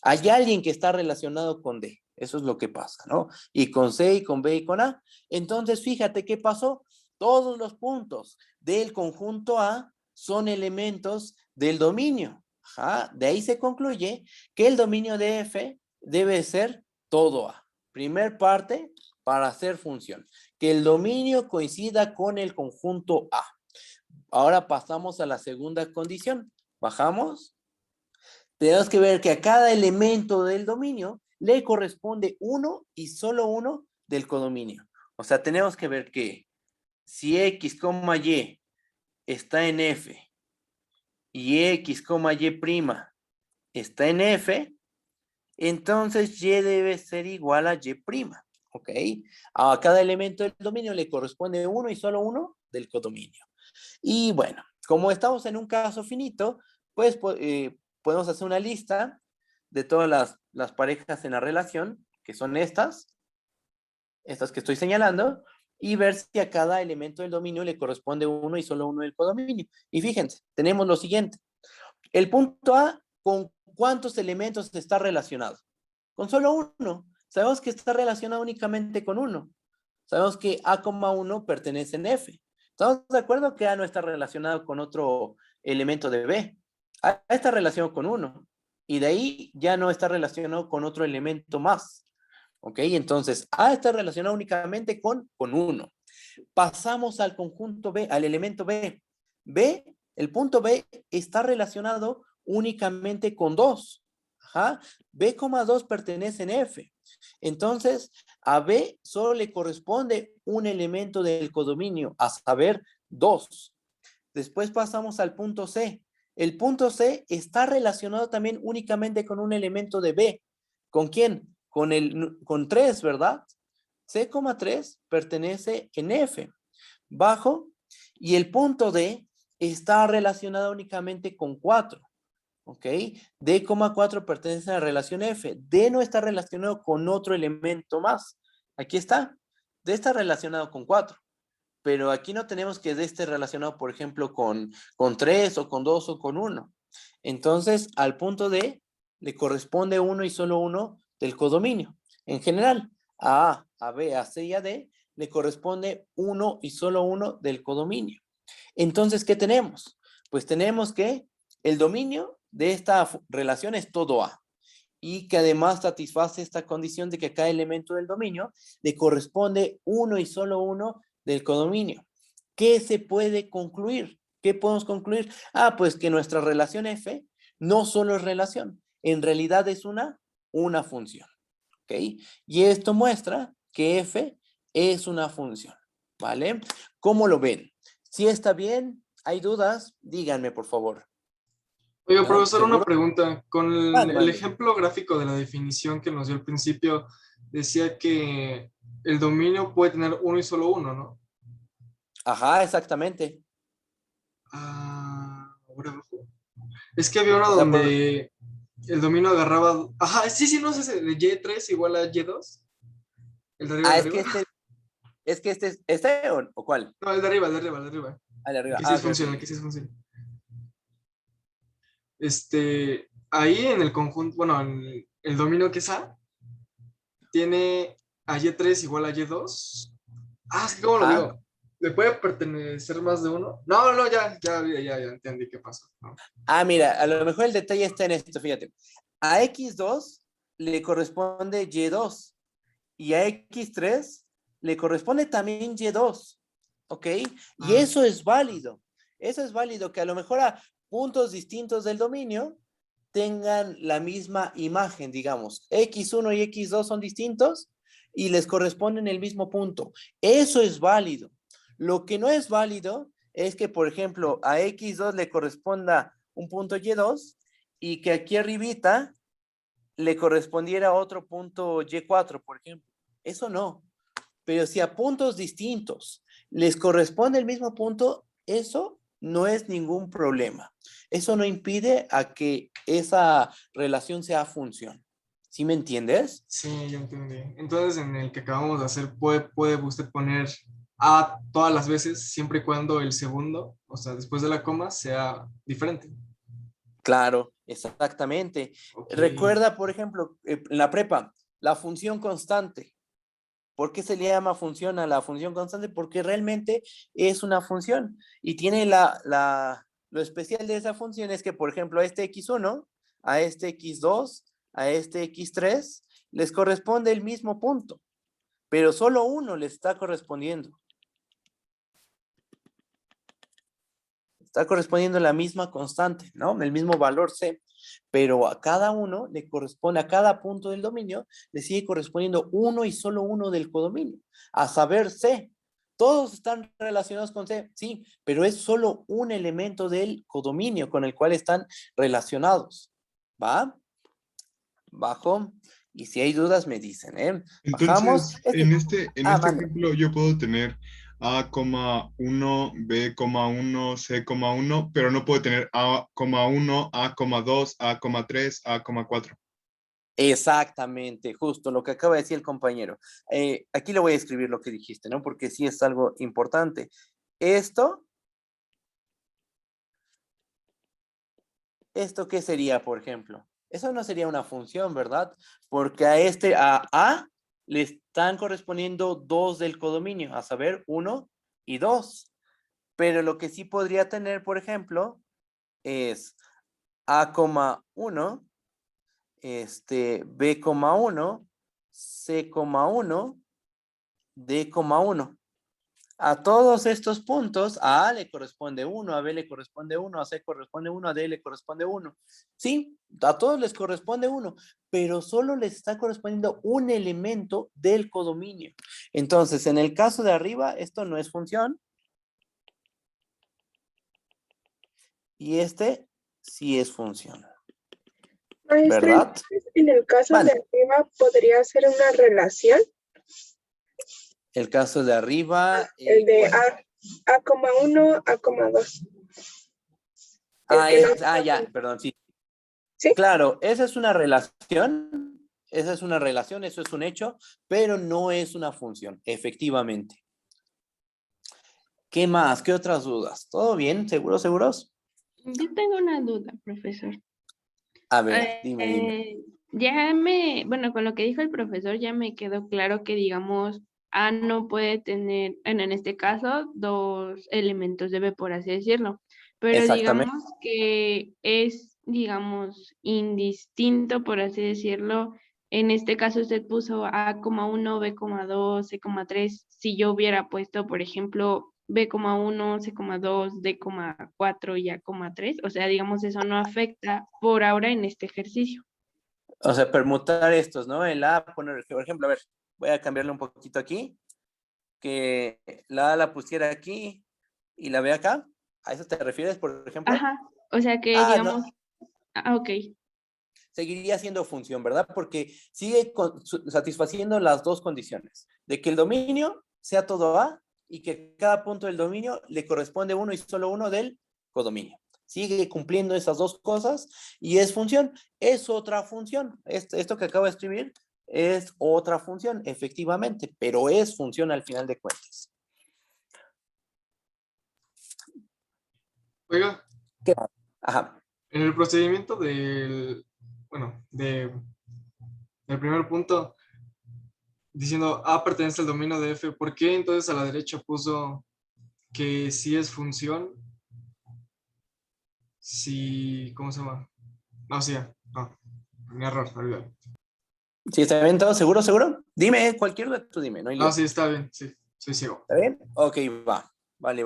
Hay alguien que está relacionado con D. Eso es lo que pasa, ¿no? Y con C, y con B, y con A. Entonces, fíjate qué pasó. Todos los puntos del conjunto A son elementos del dominio. Ajá. De ahí se concluye que el dominio de F debe ser todo A. Primer parte para hacer función. Que el dominio coincida con el conjunto A. Ahora pasamos a la segunda condición. Bajamos. Tenemos que ver que a cada elemento del dominio le corresponde uno y solo uno del codominio. O sea, tenemos que ver que si X, Y está en F y X, Y' está en F, entonces Y debe ser igual a Y'. ¿Ok? A cada elemento del dominio le corresponde uno y solo uno del codominio. Y bueno, como estamos en un caso finito, pues podemos hacer una lista de todas las parejas en la relación, que son estas que estoy señalando, y ver si a cada elemento del dominio le corresponde uno y solo uno del codominio. Y fíjense, tenemos lo siguiente. El punto A, ¿con cuántos elementos está relacionado? Con solo uno. Sabemos que está relacionado únicamente con uno. Sabemos que A,1 pertenece en F. ¿Estamos de acuerdo que A no está relacionado con otro elemento de B? A está relacionado con uno. Y de ahí ya no está relacionado con otro elemento más. ¿Ok? Entonces, A está relacionado únicamente con uno. Pasamos al conjunto B, al elemento B. B, el punto B está relacionado únicamente con 2. Ajá. B,2 pertenece en F. Entonces, a B solo le corresponde un elemento del codominio, a saber, 2. Después pasamos al punto C. El punto C está relacionado también únicamente con un elemento de B. ¿Con quién? Con 3, ¿verdad? C,3 pertenece en F. Bajo. Y el punto D está relacionado únicamente con 4. ¿Ok? D,4 pertenece a la relación F. D no está relacionado con otro elemento más. Aquí está. D está relacionado con 4. Pero aquí no tenemos que D esté relacionado, por ejemplo, con 3 o con 2 o con 1. Entonces, al punto D le corresponde uno y solo uno del codominio. En general, a B, a C y a D le corresponde uno y solo uno del codominio. Entonces, ¿qué tenemos? Pues tenemos que el dominio de esta relación es todo A y que además satisface esta condición de que a cada elemento del dominio le corresponde uno y solo uno del codominio. ¿Qué se puede concluir? ¿Qué podemos concluir? Pues que nuestra relación F no solo es relación, en realidad es una función. ¿Ok? Y esto muestra que F es una función. ¿Vale? ¿Cómo lo ven? Si está bien, ¿hay dudas? Díganme, por favor. Oiga, ¿No? profesor, una ¿Seguro? pregunta. Con Mande, el mande. ejemplo gráfico de la definición que nos dio al principio, decía que el dominio puede tener uno y solo uno, ¿no? Ajá, exactamente. Ahora abajo. Es que había una O sea, donde el dominio agarraba. Ajá, sí, no sé, de Y3 igual a Y2. El de arriba, el de es que arriba. este o ¿cuál? No, el de arriba, el de arriba, el de arriba. Ah, de El arriba. que sí es Ok, ok. funcional, el que sí es funcional. Ahí en el conjunto, bueno, en el dominio que es A, tiene a Y3 igual a Y2. Es que ¿cómo lo Ajá. digo? ¿Le puede pertenecer más de uno? No, ya entendí qué pasó. No. Mira, a lo mejor el detalle está en esto, fíjate. A X2 le corresponde Y2 y a X3 le corresponde también Y2. ¿Ok? Y Ah, eso es válido. Eso es válido que a lo mejor a puntos distintos del dominio tengan la misma imagen, digamos. X1 y X2 son distintos y les corresponden el mismo punto. Eso es válido. Lo que no es válido es que, por ejemplo, a X2 le corresponda un punto Y2 y que aquí arribita le correspondiera otro punto Y4, por ejemplo. Eso no. Pero si a puntos distintos les corresponde el mismo punto, eso no es ningún problema. Eso no impide a que esa relación sea función. ¿Sí me entiendes? sí, ya entendí. Entonces, en el que acabamos de hacer, puede usted poner A todas las veces, siempre y cuando el segundo, o sea, después de la coma, sea diferente. Claro, exactamente. Ok. Recuerda, por ejemplo, en la prepa, la función constante. ¿Por qué se le llama función a la función constante? Porque realmente es una función y tiene lo especial de esa función es que, por ejemplo, a este x1, a este x2, a este x3, les corresponde el mismo punto, pero solo uno les está correspondiendo. Está correspondiendo la misma constante, ¿no? El mismo valor C, pero a cada uno le corresponde, a cada punto del dominio, le sigue correspondiendo uno y solo uno del codominio, a saber C. Todos están relacionados con C, sí, pero es solo un elemento del codominio con el cual están relacionados. ¿Va? Bajo. Y si hay dudas, me dicen, ¿eh? Bajamos. Entonces, en este Manda. ejemplo, yo puedo tener A,1, B,1, C,1, pero no puedo tener A,1, A,2, A,3, A,4. Exactamente, justo lo que acaba de decir el compañero. Aquí le voy a escribir lo que dijiste, ¿no? Porque sí es algo importante. ¿Esto qué sería, por ejemplo? Eso no sería una función, ¿verdad? Porque a A le están correspondiendo 2 del codominio, a saber, 1 y 2. Pero lo que sí podría tener, por ejemplo, es A,1, B,1, C,1, D,1. A todos estos puntos, a A le corresponde 1, a B le corresponde 1, a C corresponde 1, a D le corresponde 1. Sí, a todos les corresponde 1, pero solo les está correspondiendo un elemento del codominio. Entonces, en el caso de arriba, esto no es función. Y sí es función. Maestra, ¿Verdad? entonces, en el caso Vale. de arriba, ¿podría ser una relación? El caso de arriba. El de ¿cuál? A,1, A,2. Ya, perdón, sí. ¿Sí? Claro, esa es una relación, eso es un hecho, pero no es una función, efectivamente. ¿Qué más? ¿Qué otras dudas? ¿Todo bien? ¿Seguros? Yo tengo una duda, profesor. A ver, dime. Bueno, con lo que dijo el profesor ya me quedó claro que, digamos, A no puede tener, en este caso, 2 elementos de B, por así decirlo. Pero Exactamente. digamos que es, digamos, indistinto, por así decirlo. En este caso usted puso A,1, B,2, C,3. Si yo hubiera puesto, por ejemplo, B,1, C,2, D,4 y A,3, o sea, digamos, eso no afecta por ahora en este ejercicio. O sea, permutar estos, ¿no? El A, poner, por ejemplo, a ver, voy a cambiarle un poquito aquí, que la A la pusiera aquí y la B acá. ¿A eso te refieres, por ejemplo? Ajá, o sea que, No, digamos, ok, seguiría siendo función, ¿verdad? Porque sigue satisfaciendo las dos condiciones, de que el dominio sea todo A y que cada punto del dominio le corresponde uno y solo uno del codominio. Sigue cumpliendo esas dos cosas y es función. Es otra función. Esto que acabo de escribir es otra función, efectivamente, pero es función al final de cuentas. Oiga, ¿Qué más? Ajá. en el procedimiento del primer punto, diciendo A pertenece al dominio de F, ¿por qué entonces a la derecha puso que sí es función? Sí, ¿cómo se llama? No, sí, no, mi error, olvídalo. ¿Sí está bien todo? ¿Seguro? Dime, cualquier duda tú dime, no hay lío. No, sí, está bien, sí, soy ciego. ¿Está bien? Ok, va. Vale.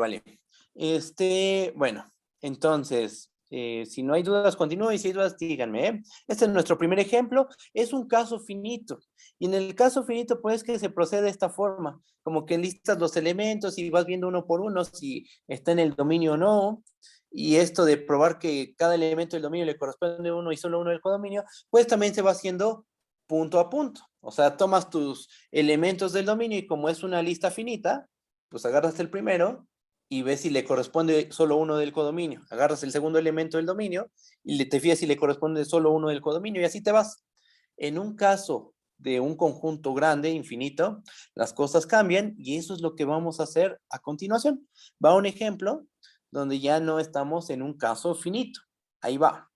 Bueno, entonces, si no hay dudas, continúo y si hay dudas, díganme, ¿eh? Este es nuestro primer ejemplo, es un caso finito. Y en el caso finito, pues que se procede de esta forma, como que listas los elementos y vas viendo uno por uno si está en el dominio o no. Y esto de probar que cada elemento del dominio le corresponde a uno y solo uno del codominio, pues también se va haciendo punto a punto. O sea, tomas tus elementos del dominio y como es una lista finita, pues agarras el primero y ves si le corresponde solo uno del codominio. Agarras el segundo elemento del dominio y te fías si le corresponde solo uno del codominio y así te vas. En un caso de un conjunto grande, infinito, las cosas cambian y eso es lo que vamos a hacer a continuación. Va un ejemplo donde ya no estamos en un caso finito. Ahí va.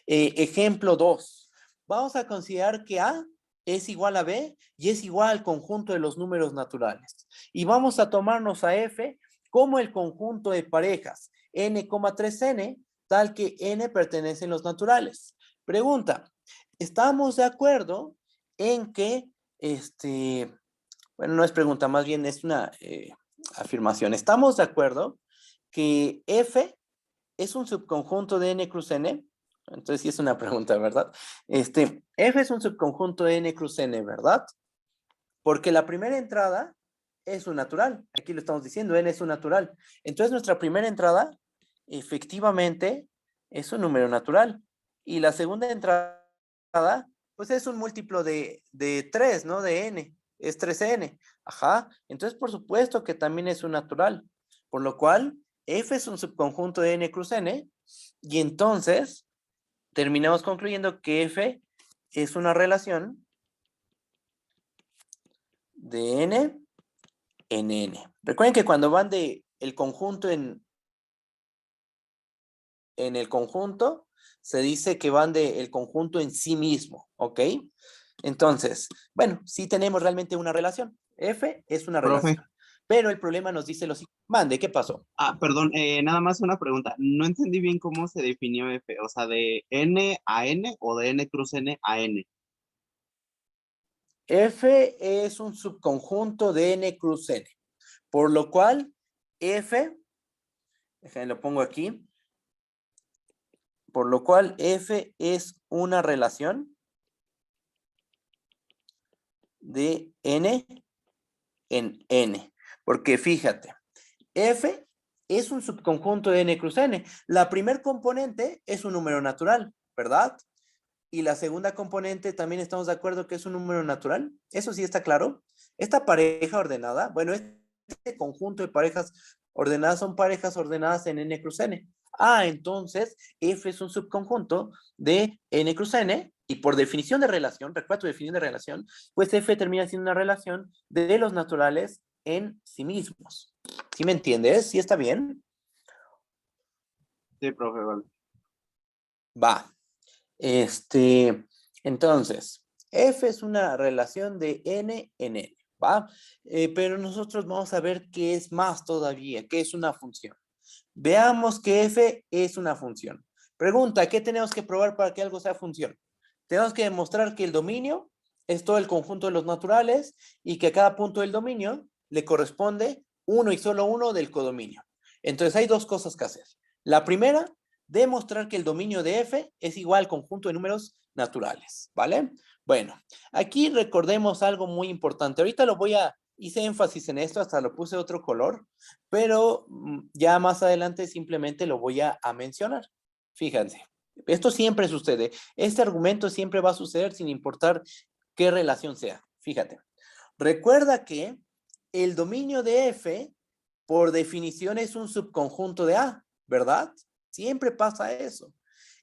Ejemplo 2. Vamos a considerar que A es igual a B y es igual al conjunto de los números naturales. Y vamos a tomarnos a F como el conjunto de parejas n,3n, tal que n pertenecen los naturales. Pregunta, ¿estamos de acuerdo en que, bueno, no es pregunta, más bien es una afirmación. ¿Estamos de acuerdo que F es un subconjunto de n cruz n? Entonces sí es una pregunta, ¿verdad? F es un subconjunto de n cruz n, ¿verdad? Porque la primera entrada es un natural. Aquí lo estamos diciendo, n es un natural. Entonces nuestra primera entrada, efectivamente, es un número natural. Y la segunda entrada, pues es un múltiplo de 3, ¿no? De n. Es 3n. Ajá. Entonces, por supuesto que también es un natural. Por lo cual, F es un subconjunto de n cruz n. Y entonces, terminamos concluyendo que F es una relación de n en n. Recuerden que cuando van de el conjunto en el conjunto, se dice que van del conjunto en sí mismo, ¿ok? Entonces, bueno, sí tenemos realmente una relación. F es una Profe. relación. Pero el problema nos dice lo siguiente. Mande, ¿qué pasó? Perdón, nada más una pregunta. No entendí bien cómo se definió F, o sea, de N a N o de N cruz N a N. F es un subconjunto de n cruz n. Por lo cual, F, déjenme lo pongo aquí. Por lo cual, F es una relación de n en n. Porque fíjate, F es un subconjunto de n cruz n. La primer componente es un número natural, ¿verdad? Y la segunda componente también estamos de acuerdo que es un número natural. Eso sí está claro. Esta pareja ordenada, bueno, este conjunto de parejas ordenadas son parejas ordenadas en n cruz n. Entonces F es un subconjunto de n cruz n y por definición de relación, recuerda tu definición de relación, pues F termina siendo una relación de los naturales en sí mismos. ¿Sí me entiendes? ¿Sí está bien? Sí, profe, vale. Va. Entonces, F es una relación de n en n, ¿va? Pero nosotros vamos a ver qué es más todavía, qué es una función. Veamos que F es una función. Pregunta, ¿qué tenemos que probar para que algo sea función? Tenemos que demostrar que el dominio es todo el conjunto de los naturales y que a cada punto del dominio le corresponde uno y solo uno del codominio. Entonces hay dos cosas que hacer. La primera, demostrar que el dominio de F es igual al conjunto de números naturales, ¿vale? Bueno, aquí recordemos algo muy importante. Ahorita hice énfasis en esto, hasta lo puse otro color, pero ya más adelante simplemente lo voy a mencionar. Fíjense, esto siempre sucede. Este argumento siempre va a suceder sin importar qué relación sea. Fíjate, recuerda que el dominio de F, por definición, es un subconjunto de A, ¿verdad? Siempre pasa eso.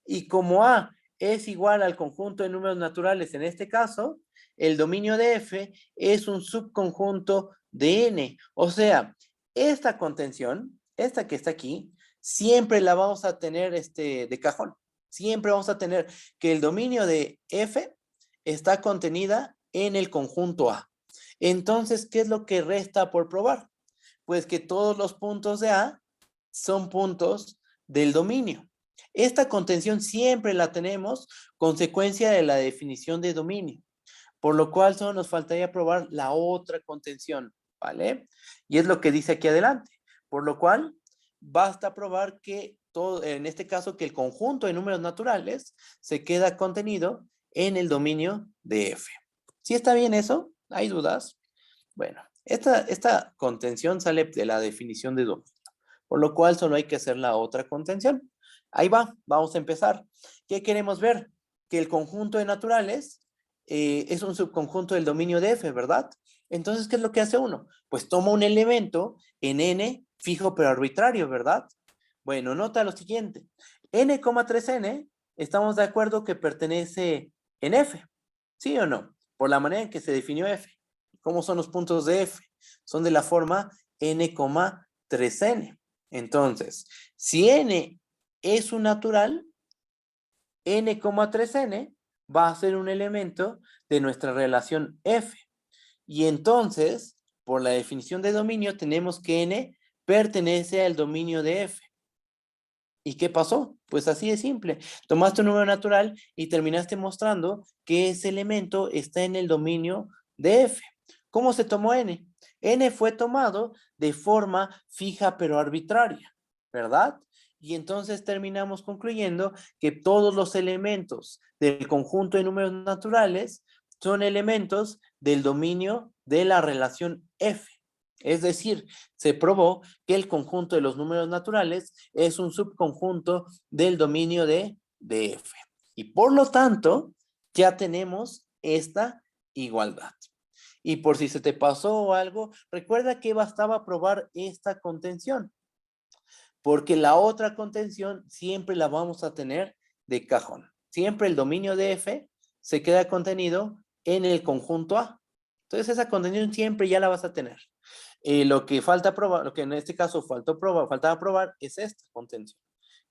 Y como A es igual al conjunto de números naturales, en este caso, el dominio de F es un subconjunto de N. O sea, esta contención, esta que está aquí, siempre la vamos a tener de cajón. Siempre vamos a tener que el dominio de F está contenida en el conjunto A. Entonces, ¿qué es lo que resta por probar? Pues que todos los puntos de A son puntos del dominio. Esta contención siempre la tenemos consecuencia de la definición de dominio, por lo cual solo nos faltaría probar la otra contención, ¿vale? Y es lo que dice aquí adelante, por lo cual basta probar que todo, en este caso, que el conjunto de números naturales se queda contenido en el dominio de F. ¿Sí está bien eso? ¿Hay dudas? Bueno, esta contención sale de la definición de dominio, por lo cual solo hay que hacer la otra contención. Ahí va, vamos a empezar. ¿Qué queremos ver? Que el conjunto de naturales es un subconjunto del dominio de F, ¿verdad? Entonces, ¿qué es lo que hace uno? Pues toma un elemento en N fijo pero arbitrario, ¿verdad? Bueno, nota lo siguiente. N,3N, estamos de acuerdo que pertenece en F, ¿sí o no? Por la manera en que se definió F. ¿Cómo son los puntos de F? Son de la forma N,3N. Entonces, si N es un natural, N,3N va a ser un elemento de nuestra relación F. Y entonces, por la definición de dominio, tenemos que N pertenece al dominio de F. ¿Y qué pasó? Pues así de simple. Tomaste un número natural y terminaste mostrando que ese elemento está en el dominio de F. ¿Cómo se tomó N? N fue tomado de forma fija pero arbitraria, ¿verdad? Y entonces terminamos concluyendo que todos los elementos del conjunto de números naturales son elementos del dominio de la relación F. Es decir, se probó que el conjunto de los números naturales es un subconjunto del dominio de F. Y por lo tanto, ya tenemos esta igualdad. Y por si se te pasó algo, recuerda que bastaba probar esta contención. Porque la otra contención siempre la vamos a tener de cajón. Siempre el dominio de F se queda contenido en el conjunto A. Entonces esa contención siempre ya la vas a tener. Lo que falta probar, lo que en este caso faltaba probar es esta contención,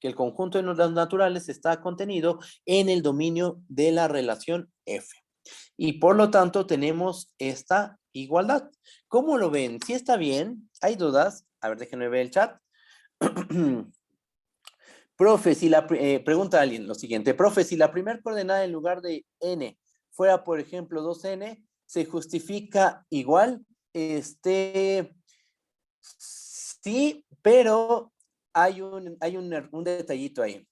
que el conjunto de los naturales está contenido en el dominio de la relación F. Y por lo tanto tenemos esta igualdad. ¿Cómo lo ven? ¿Sí está bien? ¿Hay dudas? A ver, déjenme ver el chat. Profe, si pregunta alguien lo siguiente. Profe, si la primera coordenada en lugar de n fuera, por ejemplo, 2n, ¿se justifica igual? Sí, pero hay un detallito ahí.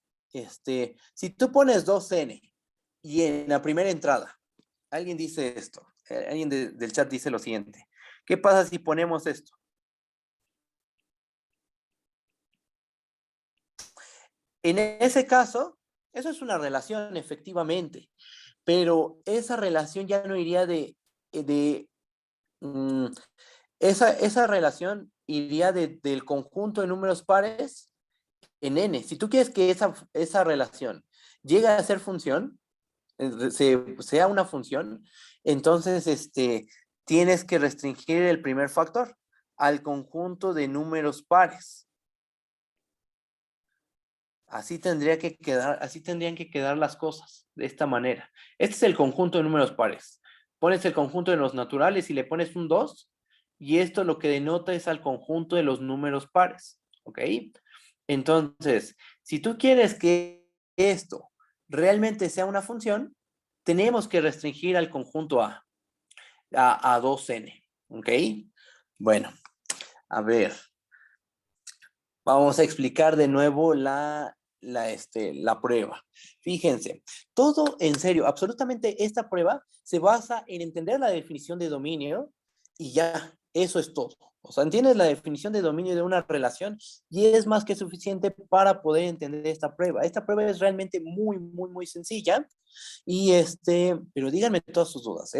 Si tú pones 2n y en la primera entrada, alguien dice esto, alguien del chat dice lo siguiente. ¿Qué pasa si ponemos esto? En ese caso, eso es una relación, efectivamente, pero esa relación ya no iría esa relación iría del conjunto de números pares en n. Si tú quieres que esa relación llegue a ser función, sea una función, entonces tienes que restringir el primer factor al conjunto de números pares. Así tendrían que quedar las cosas, de esta manera. Este es el conjunto de números pares. Pones el conjunto de los naturales y le pones un 2, y esto lo que denota es al conjunto de los números pares, ¿ok? Entonces, si tú quieres que esto realmente sea una función, tenemos que restringir al conjunto A, a 2n, ¿ok? Bueno, a ver. Vamos a explicar de nuevo la prueba. Fíjense, todo en serio, absolutamente esta prueba se basa en entender la definición de dominio y ya, eso es todo. O sea, entiendes la definición de dominio de una relación y es más que suficiente para poder entender esta prueba. Esta prueba es realmente muy, muy, muy sencilla y pero díganme todas sus dudas,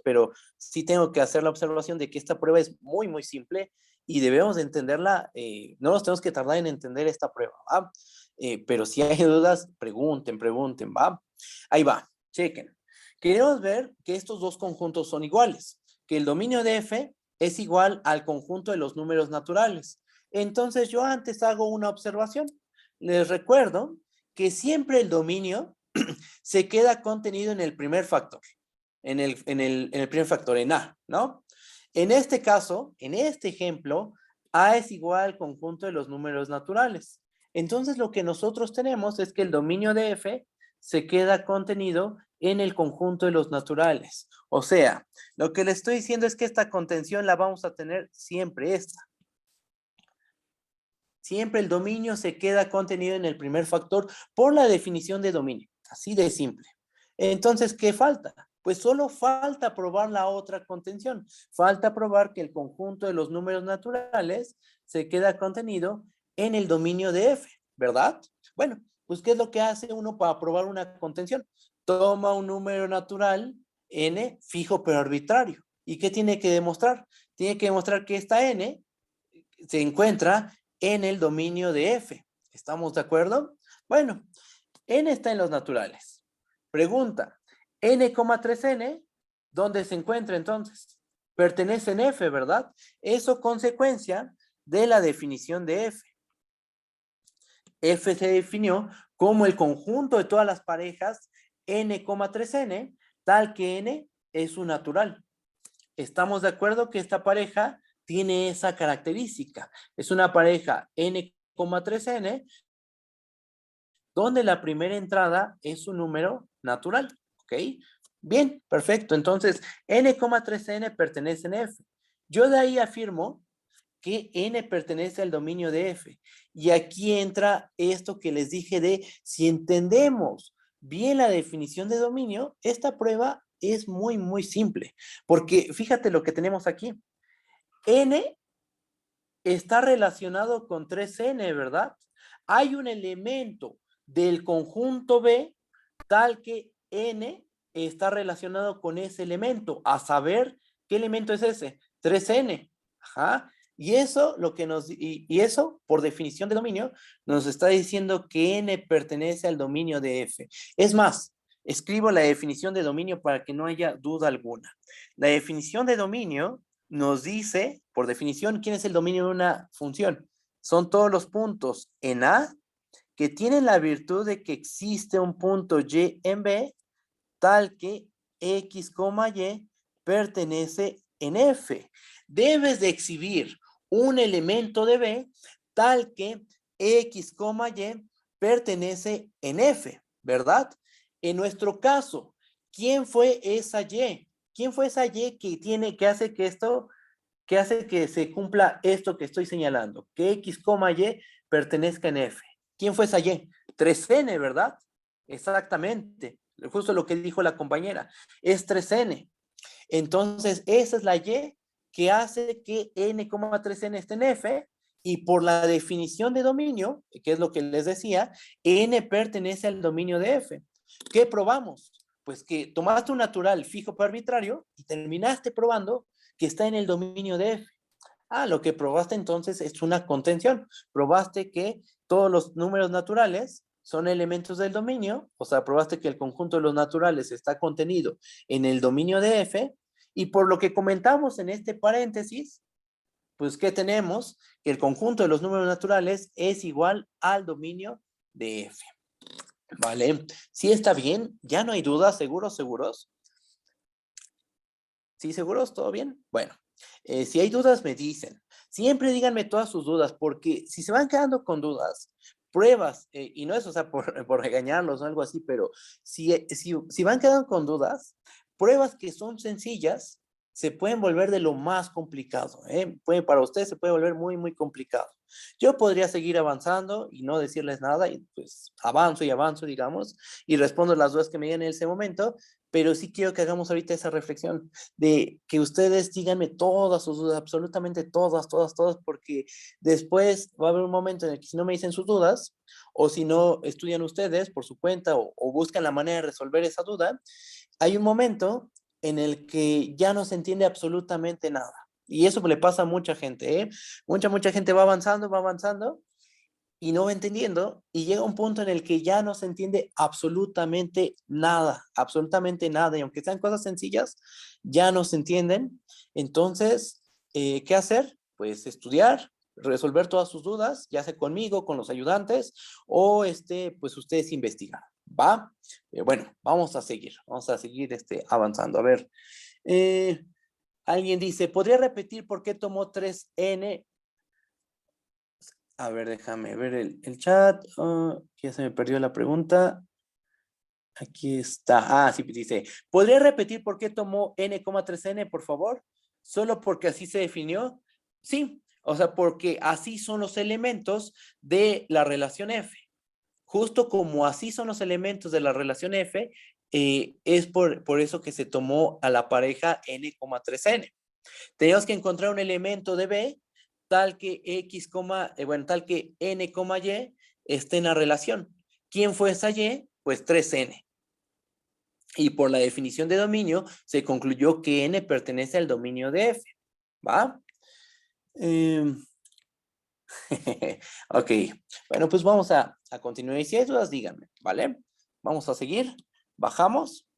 pero sí tengo que hacer la observación de que esta prueba es muy, muy simple y debemos de entenderla, no nos tenemos que tardar en entender esta prueba, ¿va? Pero si hay dudas, pregunten, ¿va? Ahí va, chequen. Queremos ver que estos dos conjuntos son iguales, que el dominio de F es igual al conjunto de los números naturales. Entonces yo antes hago una observación. Les recuerdo que siempre el dominio se queda contenido en el primer factor, en el primer factor, en A, ¿no? En este caso, en este ejemplo, A es igual al conjunto de los números naturales. Entonces, lo que nosotros tenemos es que el dominio de F se queda contenido en el conjunto de los naturales. O sea, lo que le estoy diciendo es que esta contención la vamos a tener siempre esta. Siempre el dominio se queda contenido en el primer factor por la definición de dominio. Así de simple. Entonces, ¿qué falta? Pues solo falta probar la otra contención. Falta probar que el conjunto de los números naturales se queda contenido en el dominio de F, ¿verdad? Bueno, pues ¿qué es lo que hace uno para probar una contención? Toma un número natural, n, fijo pero arbitrario. ¿Y qué tiene que demostrar? Tiene que demostrar que esta n se encuentra en el dominio de F. ¿Estamos de acuerdo? Bueno, n está en los naturales. Pregunta, n,3n, ¿dónde se encuentra entonces? Pertenece en F, ¿verdad? Eso consecuencia de la definición de F. F se definió como el conjunto de todas las parejas n,3n, tal que n es un natural. ¿Estamos de acuerdo que esta pareja tiene esa característica? Es una pareja n,3n, donde la primera entrada es un número natural, ¿ok? Bien, perfecto. Entonces, n,3n pertenece en F. Yo de ahí afirmo que n pertenece al dominio de F. Y aquí entra esto que les dije de si entendemos bien la definición de dominio, esta prueba es muy, muy simple. Porque fíjate lo que tenemos aquí. N está relacionado con 3n, ¿verdad? Hay un elemento del conjunto B tal que n está relacionado con ese elemento, a saber qué elemento es ese, 3n. Ajá. Y eso, y eso, por definición de dominio, nos está diciendo que n pertenece al dominio de F. Es más, escribo la definición de dominio para que no haya duda alguna. La definición de dominio nos dice, por definición, ¿quién es el dominio de una función? Son todos los puntos en A que tienen la virtud de que existe un punto Y en B, tal que X, Y pertenece en F. Debes de exhibir un elemento de B tal que X, Y pertenece en F, ¿verdad? En nuestro caso, ¿quién fue esa Y? ¿Quién fue esa Y que hace que se cumpla esto que estoy señalando? Que X, Y pertenezca en F. ¿Quién fue esa Y? 3N, ¿verdad? Exactamente. Justo lo que dijo la compañera. Es 3N. Entonces, esa es la Y que hace que N,3N esté en F, y por la definición de dominio, que es lo que les decía, N pertenece al dominio de F. ¿Qué probamos? Pues que tomaste un natural fijo por arbitrario y terminaste probando que está en el dominio de F. Lo que probaste entonces es una contención. Probaste que todos los números naturales son elementos del dominio, o sea, probaste que el conjunto de los naturales está contenido en el dominio de F, y por lo que comentamos en este paréntesis, pues ¿qué tenemos? Que el conjunto de los números naturales es igual al dominio de F. ¿Vale? ¿Sí está bien? ¿Ya no hay dudas? ¿Seguros? ¿Seguros? ¿Sí, seguros? ¿Todo bien? Bueno, si hay dudas me dicen. Siempre díganme todas sus dudas, porque si se van quedando con dudas, pruebas, y no es, o sea, por regañarlos o algo así, pero si van quedando con dudas, pruebas que son sencillas se pueden volver de lo más complicado, ¿eh? Para ustedes se puede volver muy, muy complicado. Yo podría seguir avanzando y no decirles nada, y pues avanzo y avanzo, digamos, y respondo las dudas que me digan en ese momento, pero sí quiero que hagamos ahorita esa reflexión de que ustedes díganme todas sus dudas, absolutamente todas, todas, todas, porque después va a haber un momento en el que si no me dicen sus dudas, o si no estudian ustedes por su cuenta o buscan la manera de resolver esa duda, hay un momento en el que ya no se entiende absolutamente nada. Y eso le pasa a mucha gente, ¿eh? Mucha gente va avanzando y no va entendiendo, y llega un punto en el que ya no se entiende absolutamente nada, y aunque sean cosas sencillas, ya no se entienden. Entonces, ¿qué hacer? Pues estudiar, resolver todas sus dudas, ya sea conmigo, con los ayudantes, o pues ustedes investigan, ¿va? Bueno, vamos a seguir avanzando. A ver, alguien dice, ¿podría repetir por qué tomó 3N? A ver, déjame ver el chat. Ya se me perdió la pregunta. Aquí está. Sí, dice, ¿podría repetir por qué tomó N,3N, por favor? ¿Solo porque así se definió? Sí, o sea, porque así son los elementos de la relación F. Justo como así son los elementos de la relación F, es por eso que se tomó a la pareja N,3N. Tenemos que encontrar un elemento de B tal que tal que N, Y esté en la relación. ¿Quién fue esa Y? Pues 3N. Y por la definición de dominio, se concluyó que N pertenece al dominio de F. ¿Va? Ok. Bueno, pues vamos a continuar. Y si hay dudas, díganme, ¿vale? Vamos a seguir. Bajamos.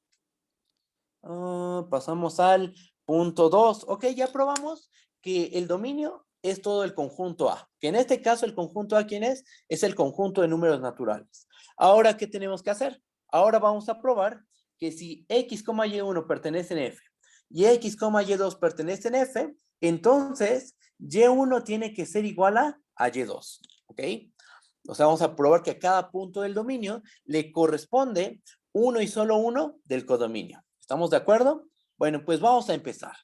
Pasamos al punto 2. Ok, ya probamos que el dominio es todo el conjunto A. Que en este caso el conjunto A, ¿quién es? Es el conjunto de números naturales. Ahora, ¿qué tenemos que hacer? Ahora vamos a probar que si X, Y1 pertenece en F y X, Y2 pertenece en F, entonces Y1 tiene que ser igual a Y2. ¿Ok? O sea, vamos a probar que a cada punto del dominio le corresponde uno y solo uno del codominio. ¿Estamos de acuerdo? Bueno, pues vamos a empezar.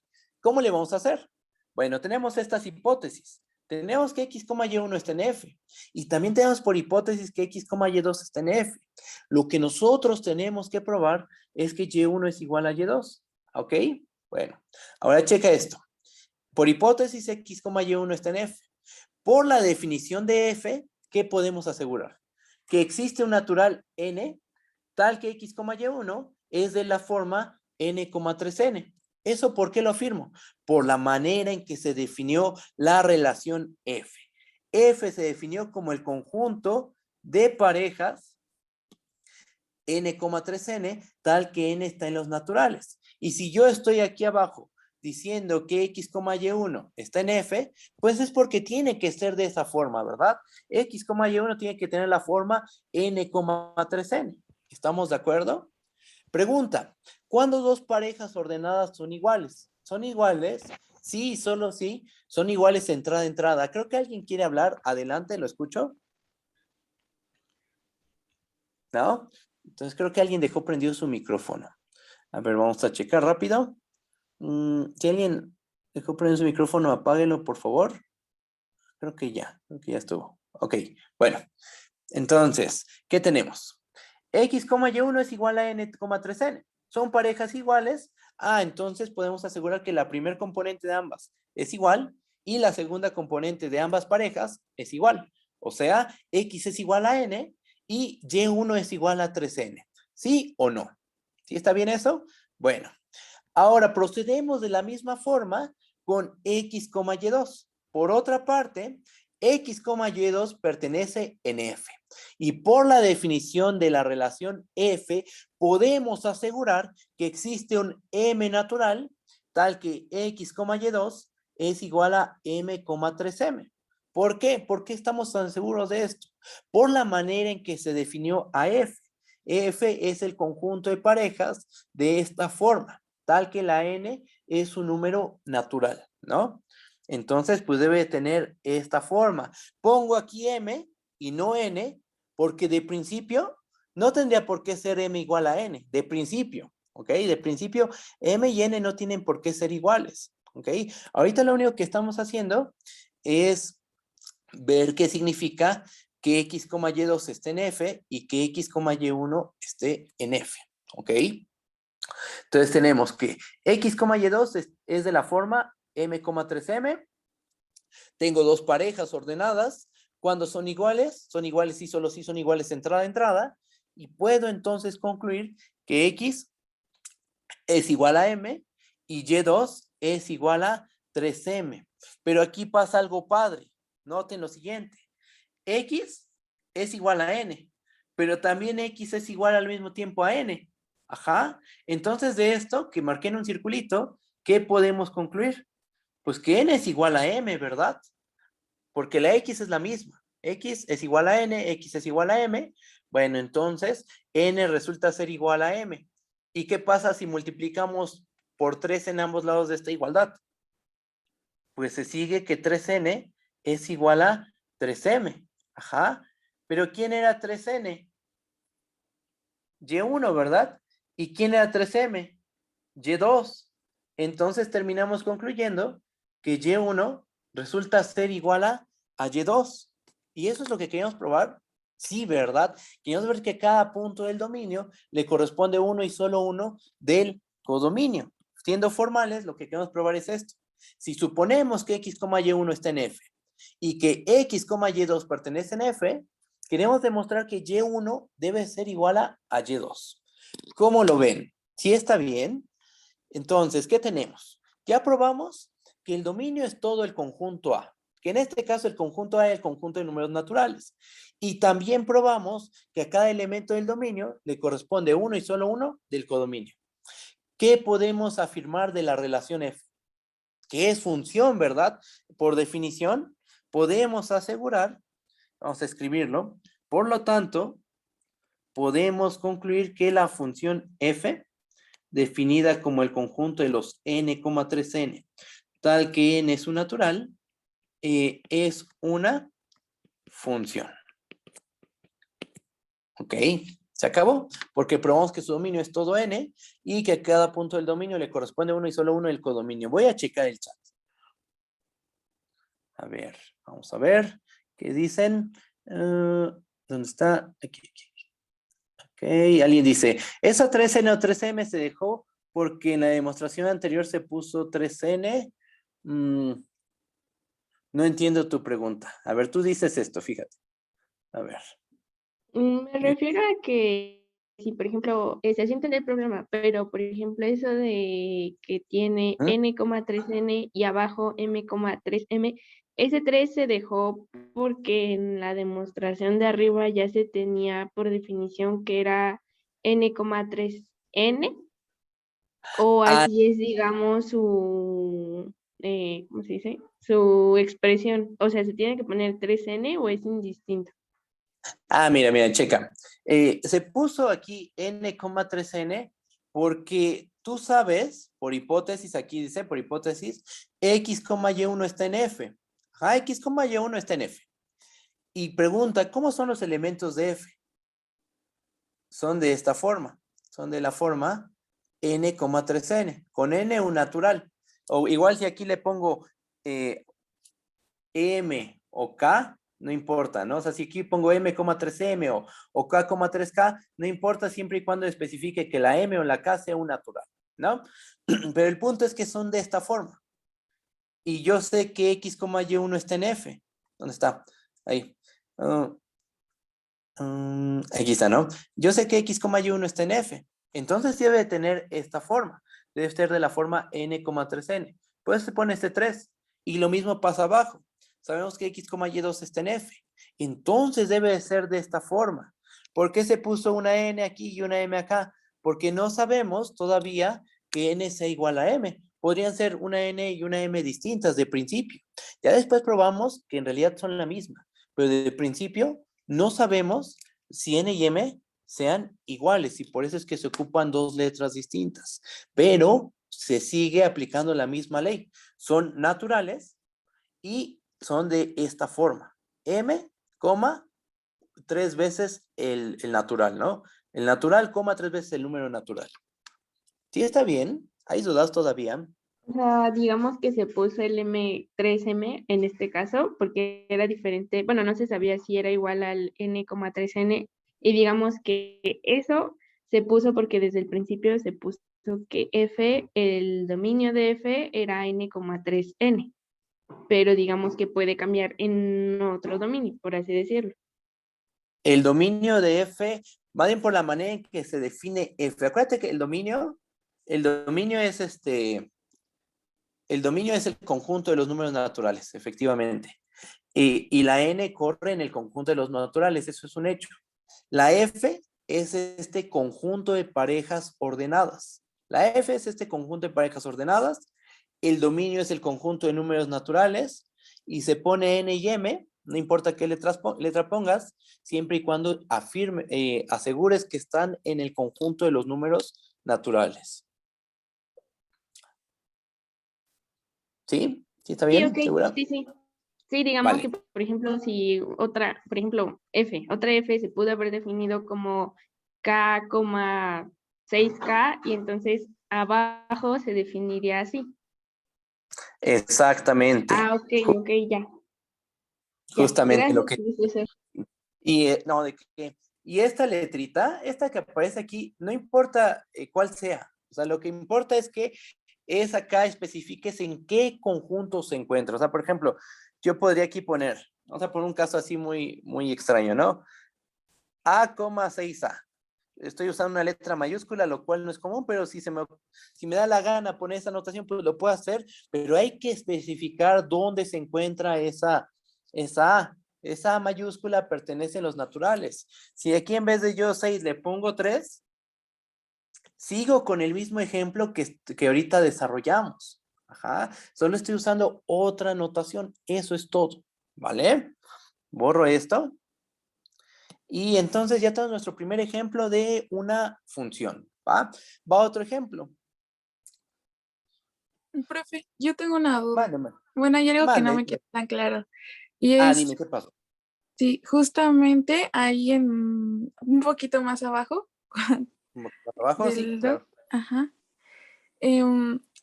¿Cómo le vamos a hacer? Bueno, tenemos estas hipótesis. Tenemos que X, Y1 está en F. Y también tenemos por hipótesis que X, Y2 está en F. Lo que nosotros tenemos que probar es que Y1 es igual a Y2. ¿Ok? Bueno, ahora checa esto. Por hipótesis X, Y1 está en F. Por la definición de F, ¿qué podemos asegurar? Que existe un natural N tal que X, Y1 es de la forma N,3N. ¿Eso por qué lo afirmo? Por la manera en que se definió la relación F. F se definió como el conjunto de parejas n,3n, tal que n está en los naturales. Y si yo estoy aquí abajo diciendo que x, y1 está en f, pues es porque tiene que ser de esa forma, ¿verdad? X, y1 tiene que tener la forma n,3n. ¿Estamos de acuerdo? Pregunta, ¿cuándo dos parejas ordenadas son iguales? ¿Son iguales? Sí, solo sí. Son iguales entrada a entrada. Creo que alguien quiere hablar. Adelante, ¿lo escucho? ¿No? Entonces creo que alguien dejó prendido su micrófono. A ver, vamos a checar rápido. Si alguien dejó prendido su micrófono, apáguelo, por favor. Creo que ya estuvo. Ok, bueno. Entonces, ¿qué tenemos? X, y1 es igual a n,3n. Son parejas iguales. Entonces podemos asegurar que la primer componente de ambas es igual y la segunda componente de ambas parejas es igual. O sea, X es igual a n y Y1 es igual a 3n. ¿Sí o no? ¿Sí está bien eso? Bueno, ahora procedemos de la misma forma con X, Y2. Por otra parte, X, Y2 pertenece en F. Y por la definición de la relación F, podemos asegurar que existe un M natural, tal que X, Y2 es igual a M,3M. ¿Por qué? ¿Por qué estamos tan seguros de esto? Por la manera en que se definió a F. F es el conjunto de parejas de esta forma, tal que la N es un número natural, ¿no? Entonces, pues debe tener esta forma. Pongo aquí M y no N, porque de principio no tendría por qué ser M igual a N, de principio, ¿ok? De principio, M y N no tienen por qué ser iguales, ¿ok? Ahorita lo único que estamos haciendo es ver qué significa que X, Y2 esté en F y que X, Y1 esté en F, ¿ok? Entonces tenemos que X, Y2 es de la forma M,3M. Tengo dos parejas ordenadas. Cuando son iguales sí, solo sí son iguales entrada a entrada. Y puedo entonces concluir que X es igual a M y Y2 es igual a 3M. Pero aquí pasa algo padre. Noten lo siguiente. X es igual a N, pero también X es igual al mismo tiempo a N. Ajá. Entonces de esto, que marqué en un circulito, ¿qué podemos concluir? Pues que N es igual a M, ¿verdad? Porque la X es la misma. X es igual a N, X es igual a M. Bueno, entonces N resulta ser igual a M. ¿Y qué pasa si multiplicamos por 3 en ambos lados de esta igualdad? Pues se sigue que 3N es igual a 3M. Ajá. Pero ¿quién era 3N? Y1, ¿verdad? ¿Y quién era 3M? Y2. Entonces terminamos concluyendo que Y1 resulta ser igual a Y2. ¿Y eso es lo que queríamos probar? Sí, ¿verdad? Queríamos ver que cada punto del dominio le corresponde uno y solo uno del codominio. Siendo formales, lo que queremos probar es esto. Si suponemos que X, Y1 está en F y que X, Y2 pertenece en F, queremos demostrar que Y1 debe ser igual a Y2. ¿Cómo lo ven? ¿Sí está bien? Entonces, ¿qué tenemos? Ya probamos que el dominio es todo el conjunto A, que en este caso el conjunto A es el conjunto de números naturales. Y también probamos que a cada elemento del dominio le corresponde uno y solo uno del codominio. ¿Qué podemos afirmar de la relación F? Que es función, ¿verdad? Por definición, podemos asegurar, vamos a escribirlo, por lo tanto, podemos concluir que la función F, definida como el conjunto de los n,3n, tal que n es su natural, es una función. ¿Ok? ¿Se acabó? Porque probamos que su dominio es todo n y que a cada punto del dominio le corresponde uno y solo uno del codominio. Voy a checar el chat. A ver, vamos a ver qué dicen. ¿Dónde está? Aquí. Ok, alguien dice, esa 3n o 3m se dejó porque en la demostración anterior se puso 3n. No entiendo tu pregunta. A ver, tú dices esto, fíjate. A ver. Me refiero a que si, por ejemplo, se así entender el problema, pero, por ejemplo, eso de que tiene n,3n y abajo m,3m, ese 3 se dejó porque en la demostración de arriba ya se tenía por definición que era n,3n, o Ah, así es, digamos, ¿cómo se dice? Su expresión. O sea, ¿se tiene que poner 3n o es indistinto? mira, checa. Se puso aquí n,3n porque tú sabes, por hipótesis, aquí dice, por hipótesis, x, y1 está en f. Ajá, x, y1 está en f. Y pregunta, ¿cómo son los elementos de f? Son de esta forma. Son de la forma n,3n. Con n un natural. O igual si aquí le pongo m o k, no importa, ¿no? O sea, si aquí pongo m,3m o k,3k, no importa siempre y cuando especifique que la m o la k sea un natural, ¿no? Pero el punto es que son de esta forma. Y yo sé que x, y1 está en f. ¿Dónde está? Ahí. Aquí está, ¿no? Yo sé que x, y1 está en f. Entonces debe de tener esta forma. Debe ser de la forma n,3n. Pues se pone este 3. Y lo mismo pasa abajo. Sabemos que x, y2 está en f. Entonces debe de ser de esta forma. ¿Por qué se puso una n aquí y una m acá? Porque no sabemos todavía que n sea igual a m. Podrían ser una n y una m distintas de principio. Ya después probamos que en realidad son la misma. Pero de principio no sabemos si n y m sean iguales y por eso es que se ocupan dos letras distintas. Pero se sigue aplicando la misma ley. Son naturales y son de esta forma. M, coma, 3 veces el natural, ¿no? El natural, coma, 3 veces el número natural. ¿Sí está bien? ¿Hay dudas todavía? O sea, digamos que se puso el M3M en este caso, porque era diferente, bueno, no se sabía si era igual al n,3n, y digamos que eso se puso porque desde el principio se puso que f, el dominio de f era n,3n, pero digamos que puede cambiar en otro dominio, por así decirlo. El dominio de f, va bien por la manera en que se define f. Acuérdate que el dominio es el dominio es el conjunto de los números naturales, efectivamente. Y la n corre en el conjunto de los naturales, eso es un hecho. La f es este conjunto de parejas ordenadas. La f es este conjunto de parejas ordenadas. El dominio es el conjunto de números naturales y se pone n y m, no importa qué letra pongas, siempre y cuando asegures que están en el conjunto de los números naturales. ¿Sí? ¿Sí está Sí, bien? ok, ¿Segura? sí, sí. Sí, digamos Vale. que, por ejemplo, si por ejemplo, otra F se pudo haber definido como K, 6K, y entonces abajo se definiría así. Exactamente. Ok, ya. Justamente lo Gracias, que... profesor. Y no, de qué. Y esta letrita, esta que aparece aquí, no importa cuál sea. O sea, lo que importa es que es acá especifiques en qué conjunto se encuentra. O sea, por ejemplo, yo podría aquí poner, vamos a poner un caso así muy, muy extraño, ¿no? A,6A. Estoy usando una letra mayúscula, lo cual no es común, pero si me da la gana poner esa anotación, pues lo puedo hacer, pero hay que especificar dónde se encuentra esa A. Esa A mayúscula pertenece a los naturales. Si aquí en vez de yo 6 le pongo 3, sigo con el mismo ejemplo que ahorita desarrollamos. Ajá. Solo estoy usando otra notación. Eso es todo. ¿Vale? Borro esto. Y entonces ya tenemos nuestro primer ejemplo de una función. ¿Va? Va otro ejemplo. Profe, yo tengo una duda. Mándeme. Bueno, hay algo que no Mande. me queda tan claro. Y es, Dime, ¿qué pasó? sí, justamente ahí un poquito más abajo ¿Un poco más abajo? Sí, del doc. claro. Ajá.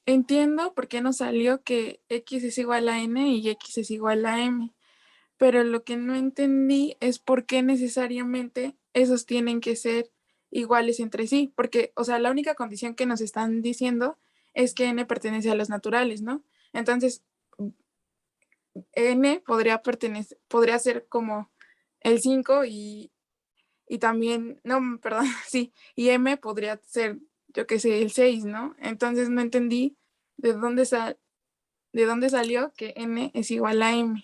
Entiendo por qué nos salió que x es igual a n y x es igual a m, pero lo que no entendí es por qué necesariamente esos tienen que ser iguales entre sí, porque, o sea, la única condición que nos están diciendo es que n pertenece a los naturales, ¿no? Entonces, n podría ser como el 5 y también, no, perdón, sí, y m podría ser, yo qué sé, el 6, ¿no? Entonces no entendí de dónde, de dónde salió que n es igual a m.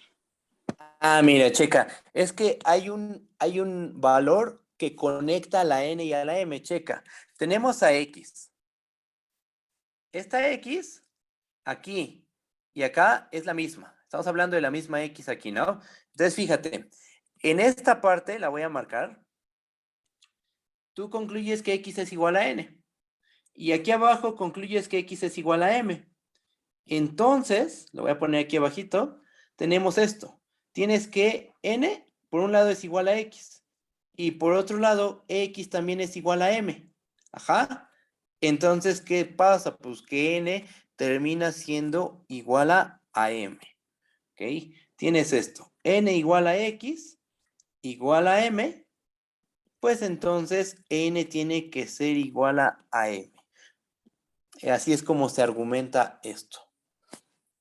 Mira, checa, es que hay un valor que conecta a la N y a la M. Checa, tenemos a X. Esta X, aquí y acá es la misma. Estamos hablando de la misma X aquí, ¿no? Entonces, fíjate, en esta parte la voy a marcar. Tú concluyes que X es igual a N. Y aquí abajo concluyes que X es igual a M. Entonces, lo voy a poner aquí abajito, tenemos esto. Tienes que N, por un lado es igual a X. Y por otro lado, X también es igual a M. Ajá. Entonces, ¿qué pasa? Pues que N termina siendo igual a M. ¿Ok? Tienes esto. N igual a X, igual a M. Pues entonces, N tiene que ser igual a M. Así es como se argumenta esto.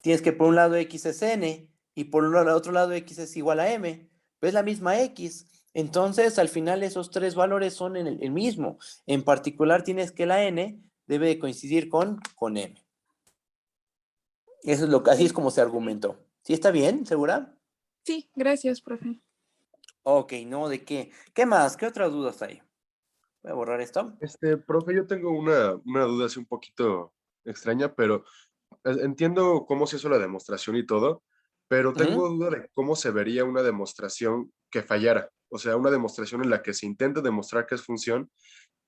Tienes que por un lado X es N y por el otro lado X es igual a M. Es la misma X. Entonces, al final esos tres valores son el mismo. En particular, tienes que la N debe de coincidir con M. Eso es así es como se argumentó. ¿Sí está bien? ¿Segura? Sí, gracias, profe. Ok, no, ¿de qué? ¿Qué más? ¿Qué otras dudas hay? Voy a borrar esto. Profe, yo tengo una duda así un poquito extraña, pero entiendo cómo se hizo la demostración y todo, pero tengo duda de cómo se vería una demostración que fallara. O sea, una demostración en la que se intenta demostrar que es función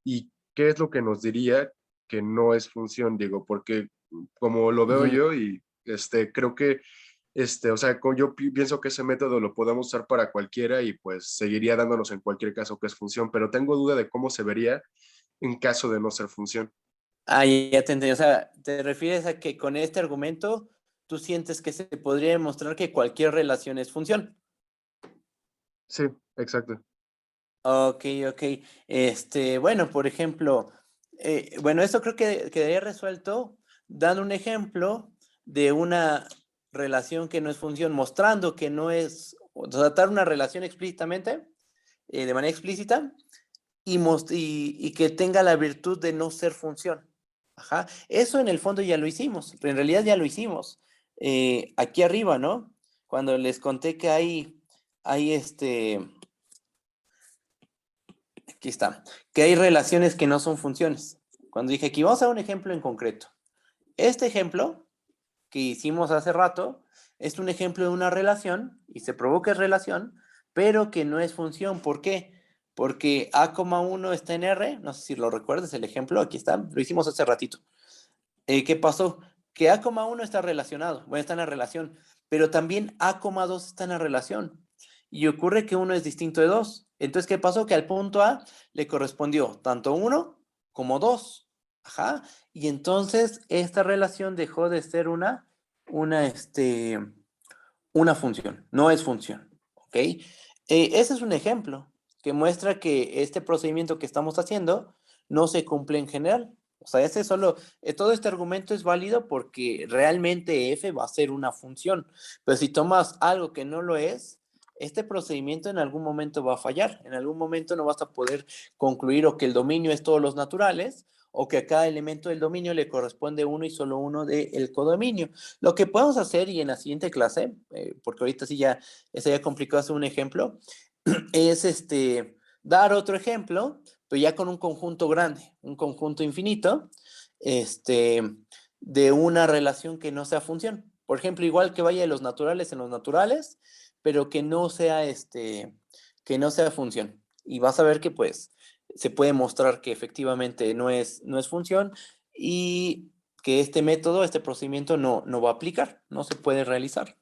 y qué es lo que nos diría que no es función, digo, porque como lo veo yo y creo que, o sea, yo pienso que ese método lo podemos usar para cualquiera y pues seguiría dándonos en cualquier caso que es función, pero tengo duda de cómo se vería en caso de no ser función. Ah, ya te entendí. O sea, ¿te refieres a que con este argumento tú sientes que se podría demostrar que cualquier relación es función? Sí, exacto. Ok. Bueno, por ejemplo, bueno, esto creo que quedaría resuelto dando un ejemplo de una relación que no es función, mostrando que no es, o tratar una relación explícitamente, de manera explícita, y que tenga la virtud de no ser función. Ajá. Eso en el fondo ya lo hicimos, en realidad ya lo hicimos. Aquí arriba, ¿no? Cuando les conté que hay aquí está, que hay relaciones que no son funciones. Cuando dije aquí, vamos a un ejemplo en concreto. Este ejemplo que hicimos hace rato es un ejemplo de una relación, y se provoca relación, pero que no es función. ¿Por qué? Porque A,1 está en R, no sé si lo recuerdas el ejemplo, aquí está, lo hicimos hace ratito. ¿Qué pasó? Que A,1 está relacionado, bueno, está en la relación, pero también A,2 está en la relación. Y ocurre que 1 es distinto de 2. Entonces, ¿qué pasó? Que al punto A le correspondió tanto 1 como 2. Ajá. Y entonces esta relación dejó de ser una función, no es función. ¿Ok? Ese es un ejemplo que muestra que este procedimiento que estamos haciendo no se cumple en general. O sea, todo este argumento es válido porque realmente f va a ser una función. Pero si tomas algo que no lo es, este procedimiento en algún momento va a fallar. En algún momento no vas a poder concluir o que el dominio es todos los naturales o que a cada elemento del dominio le corresponde uno y solo uno del codominio. Lo que podemos hacer, y en la siguiente clase, porque ahorita sí ya sería complicado hacer un ejemplo, es dar otro ejemplo, pero ya con un conjunto grande, un conjunto infinito, de una relación que no sea función. Por ejemplo, igual que vaya de los naturales en los naturales, pero que no sea función. Y vas a ver que pues se puede mostrar que efectivamente no es función y que este método, este procedimiento no va a aplicar, no se puede realizar.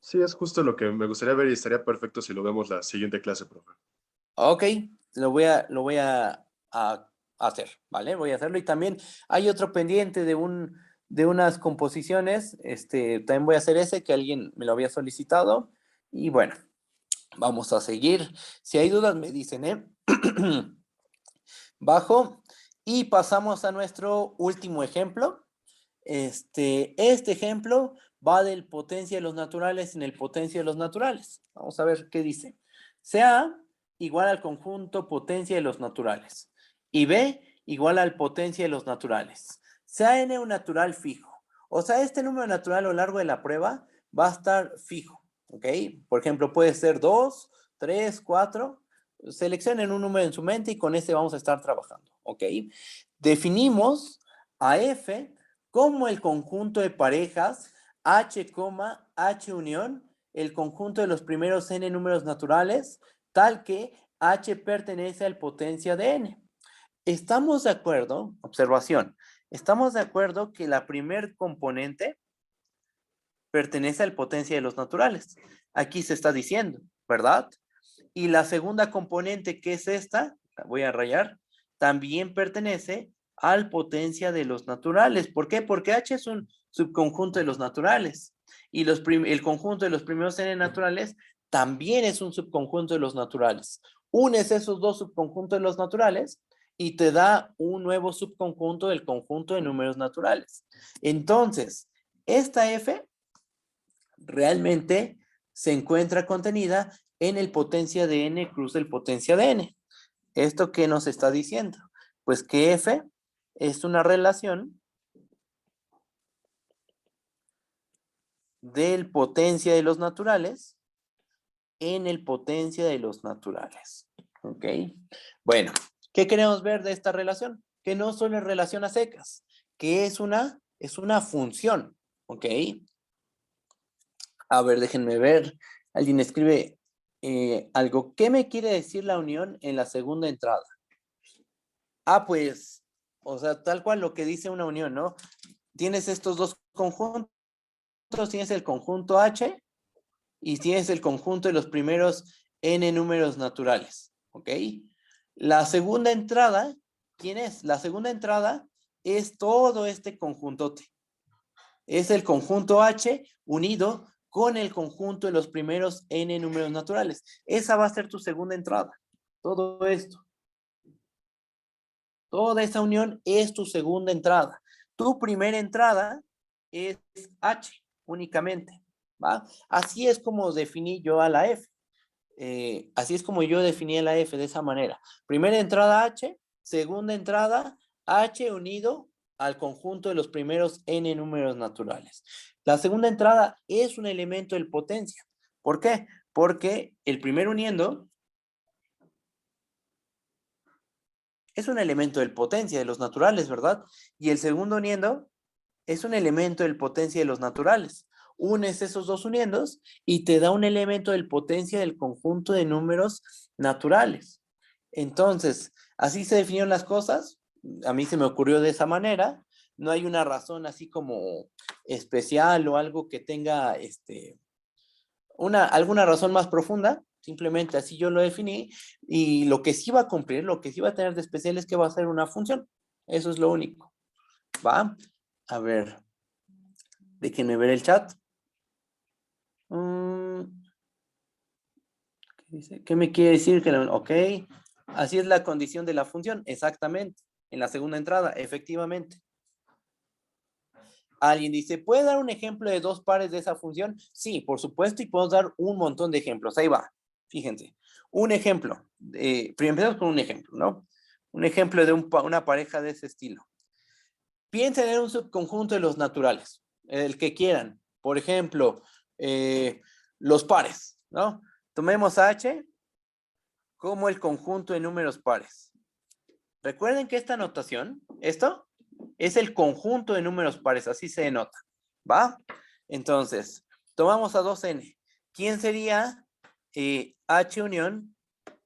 Sí, es justo lo que me gustaría ver y estaría perfecto si lo vemos la siguiente clase, profe. Ok, lo voy a hacer, ¿vale? Voy a hacerlo. Y también hay otro pendiente de unas composiciones. También voy a hacer ese que alguien me lo había solicitado. Y bueno, vamos a seguir. Si hay dudas, me dicen, ¿eh? Bajo. Y pasamos a nuestro último ejemplo. Este ejemplo va del potencia de los naturales en el potencia de los naturales. Vamos a ver qué dice. Sea igual al conjunto potencia de los naturales y B igual al potencia de los naturales. Sea n un natural fijo. O sea, este número natural a lo largo de la prueba va a estar fijo. ¿Ok? Por ejemplo, puede ser 2, 3, 4. Seleccionen un número en su mente y con ese vamos a estar trabajando, ¿ok? Definimos a F como el conjunto de parejas H, H unión, el conjunto de los primeros n números naturales, tal que H pertenece al potencia de n. Estamos de acuerdo, observación, estamos de acuerdo que la primer componente pertenece al potencia de los naturales. Aquí se está diciendo, ¿verdad? Y la segunda componente, que es esta, la voy a rayar, también pertenece al potencia de los naturales. ¿Por qué? Porque H es un subconjunto de los naturales. Y el conjunto de los primeros n naturales también es un subconjunto de los naturales. Unes esos dos subconjuntos de los naturales y te da un nuevo subconjunto del conjunto de números naturales. Entonces, esta F realmente se encuentra contenida en el potencia de n cruza el potencia de n. ¿Esto qué nos está diciendo? Pues que F es una relación del potencia de los naturales en el potencia de los naturales. ¿Ok? Bueno, ¿qué queremos ver de esta relación? Que no solo es relación a secas, que es una función. ¿Ok? A ver, déjenme ver. Alguien escribe algo. ¿Qué me quiere decir la unión en la segunda entrada? Ah, pues, o sea, tal cual lo que dice una unión, ¿no? Tienes estos dos conjuntos, tienes el conjunto H y tienes el conjunto de los primeros n números naturales, ¿ok? La segunda entrada, ¿quién es? La segunda entrada es todo este conjuntote. Es el conjunto H unido con el conjunto de los primeros n números naturales. Esa va a ser tu segunda entrada. Todo esto. Toda esa unión es tu segunda entrada. Tu primera entrada es H únicamente, ¿va? Así es como definí yo a la F. Así es como yo definí a la F de esa manera. Primera entrada H, segunda entrada H unido al conjunto de los primeros n números naturales. La segunda entrada es un elemento del potencia. ¿Por qué? Porque el primer uniendo es un elemento del potencia de los naturales, ¿verdad? Y el segundo uniendo es un elemento del potencia de los naturales. Unes esos dos uniendos y te da un elemento del potencia del conjunto de números naturales. Entonces, así se definieron las cosas. A mí se me ocurrió de esa manera. No hay una razón así como especial o algo que tenga alguna razón más profunda. Simplemente así yo lo definí. Y lo que sí va a cumplir, lo que sí va a tener de especial es que va a ser una función. Eso es lo único. ¿Va? A ver. Déjenme ver el chat. ¿Qué dice? ¿Qué me quiere decir? Ok. Así es la condición de la función. Exactamente. En la segunda entrada, efectivamente. Alguien dice, ¿puede dar un ejemplo de dos pares de esa función? Sí, por supuesto, y podemos dar un montón de ejemplos. Ahí va. Fíjense. Un ejemplo. Empezamos con un ejemplo, ¿no? Un ejemplo de una pareja de ese estilo. Piensen en un subconjunto de los naturales. El que quieran. Por ejemplo, los pares, ¿no? Tomemos H como el conjunto de números pares. Recuerden que esta notación, esto es el conjunto de números pares, así se denota, ¿va? Entonces, tomamos a 2n. ¿Quién sería H unión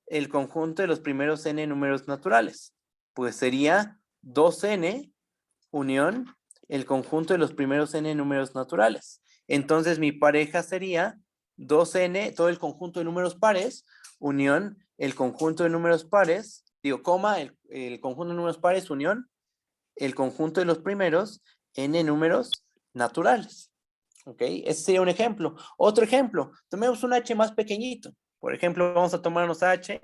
el conjunto de los primeros n números naturales? Pues sería 2n unión el conjunto de los primeros n números naturales. Entonces, mi pareja sería 2n, todo el conjunto de números pares, unión el conjunto de números pares, coma, el conjunto de números pares, unión el conjunto de los primeros n números naturales. ¿Ok? Ese sería un ejemplo. Otro ejemplo, tomemos un h más pequeñito. Por ejemplo, vamos a tomarnos h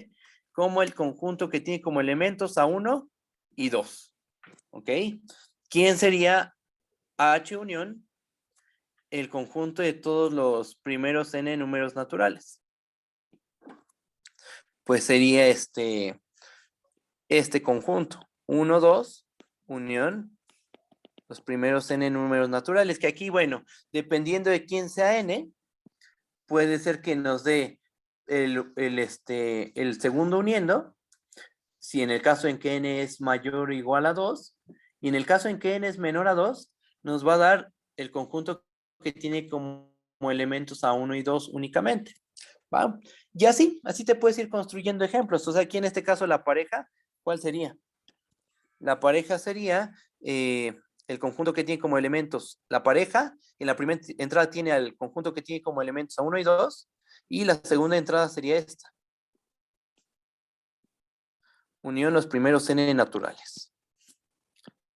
como el conjunto que tiene como elementos a1 y 2. ¿Ok? ¿Quién sería H unión el conjunto de todos los primeros n números naturales? Pues sería este conjunto. 1, 2, unión, los primeros n números naturales, que aquí, bueno, dependiendo de quién sea n, puede ser que nos dé el segundo uniendo, si en el caso en que n es mayor o igual a 2, y en el caso en que n es menor a 2, nos va a dar el conjunto que tiene como elementos a 1 y 2 únicamente, ¿va? Y así te puedes ir construyendo ejemplos. O sea, aquí en este caso la pareja, ¿cuál sería? La pareja sería el conjunto que tiene como elementos la pareja. En la primera entrada tiene el conjunto que tiene como elementos a 1 y 2, y la segunda entrada sería esta. Unión los primeros n naturales.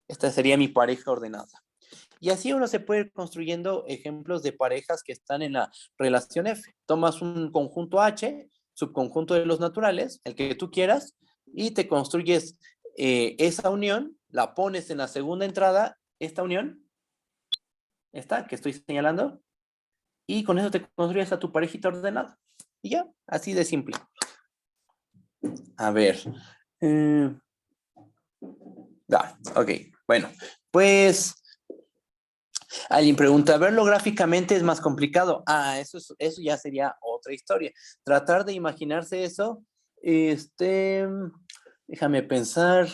Esta sería mi pareja ordenada. Y así uno se puede ir construyendo ejemplos de parejas que están en la relación F. Tomas un conjunto H, subconjunto de los naturales, el que tú quieras, y te construyes esa unión, la pones en la segunda entrada, esta unión, esta que estoy señalando, y con eso te construyes a tu parejita ordenada. Y ya, así de simple. A ver. Ok, bueno, pues alguien pregunta, verlo gráficamente es más complicado. Eso ya sería otra historia. Tratar de imaginarse eso, déjame pensar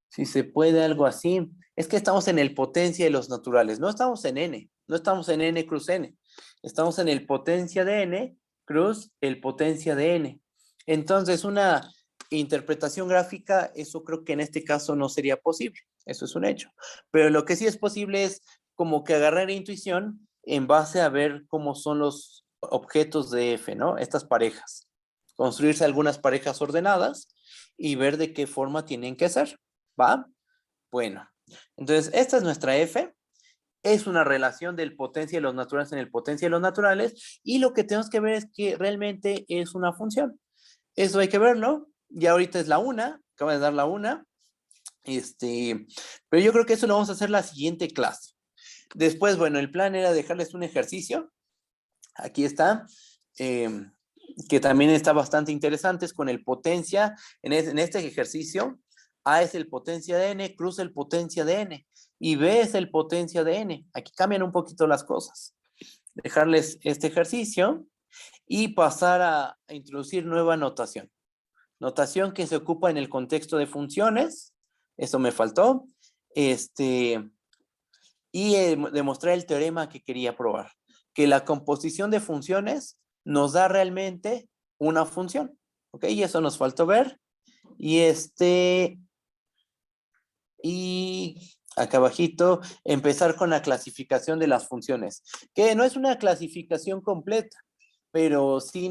si se puede algo así. Es que estamos en el potencia de los naturales, no estamos en n, no estamos en n cruz n. Estamos en el potencia de n cruz el potencia de n. Entonces, una interpretación gráfica, eso creo que en este caso no sería posible. Eso es un hecho. Pero lo que sí es posible es como que agarrar intuición en base a ver cómo son los objetos de F, ¿no? Estas parejas. Construirse algunas parejas ordenadas y ver de qué forma tienen que ser, ¿va? Bueno, entonces esta es nuestra F. Es una relación del potencia de los naturales en el potencia de los naturales, y lo que tenemos que ver es que realmente es una función. Eso hay que verlo. Ya ahorita es la 1, acaba de dar la 1. Pero yo creo que eso lo vamos a hacer la siguiente clase. Después, bueno, el plan era dejarles un ejercicio. Aquí está. Que también está bastante interesante. Es con el potencia. En este ejercicio, A es el potencia de n, cruz el potencia de n. Y B es el potencia de n. Aquí cambian un poquito las cosas. Dejarles este ejercicio y pasar a introducir nueva notación. Notación que se ocupa en el contexto de funciones. Eso me faltó. Y demostrar el teorema que quería probar. Que la composición de funciones nos da realmente una función. ¿Ok? Y eso nos faltó ver. Y acá abajito, empezar con la clasificación de las funciones. Que no es una clasificación completa, pero sí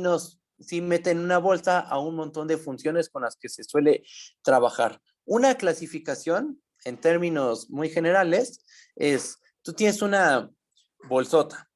mete en una bolsa a un montón de funciones con las que se suele trabajar. Una clasificación, en términos muy generales, es, tú tienes una bolsota,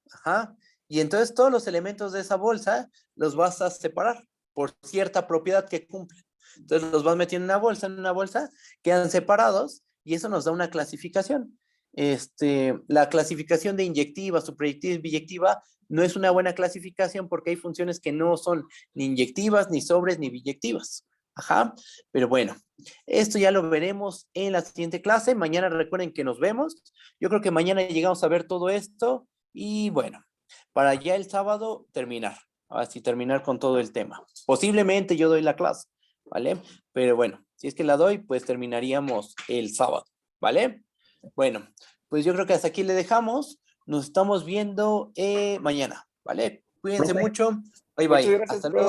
y entonces todos los elementos de esa bolsa los vas a separar por cierta propiedad que cumplen. Entonces los vas metiendo en una bolsa, quedan separados, y eso nos da una clasificación. La clasificación de inyectiva, suprayectiva y biyectiva no es una buena clasificación porque hay funciones que no son ni inyectivas, ni sobres, ni biyectivas. Pero bueno, esto ya lo veremos en la siguiente clase. Mañana recuerden que nos vemos. Yo creo que mañana llegamos a ver todo esto y bueno, para ya el sábado terminar. Así terminar con todo el tema. Posiblemente yo doy la clase, ¿vale? Pero bueno, si es que la doy, pues terminaríamos el sábado, ¿vale? Bueno, pues yo creo que hasta aquí le dejamos. Nos estamos viendo mañana, ¿vale? Cuídense mucho. Bye, bye. Hasta luego.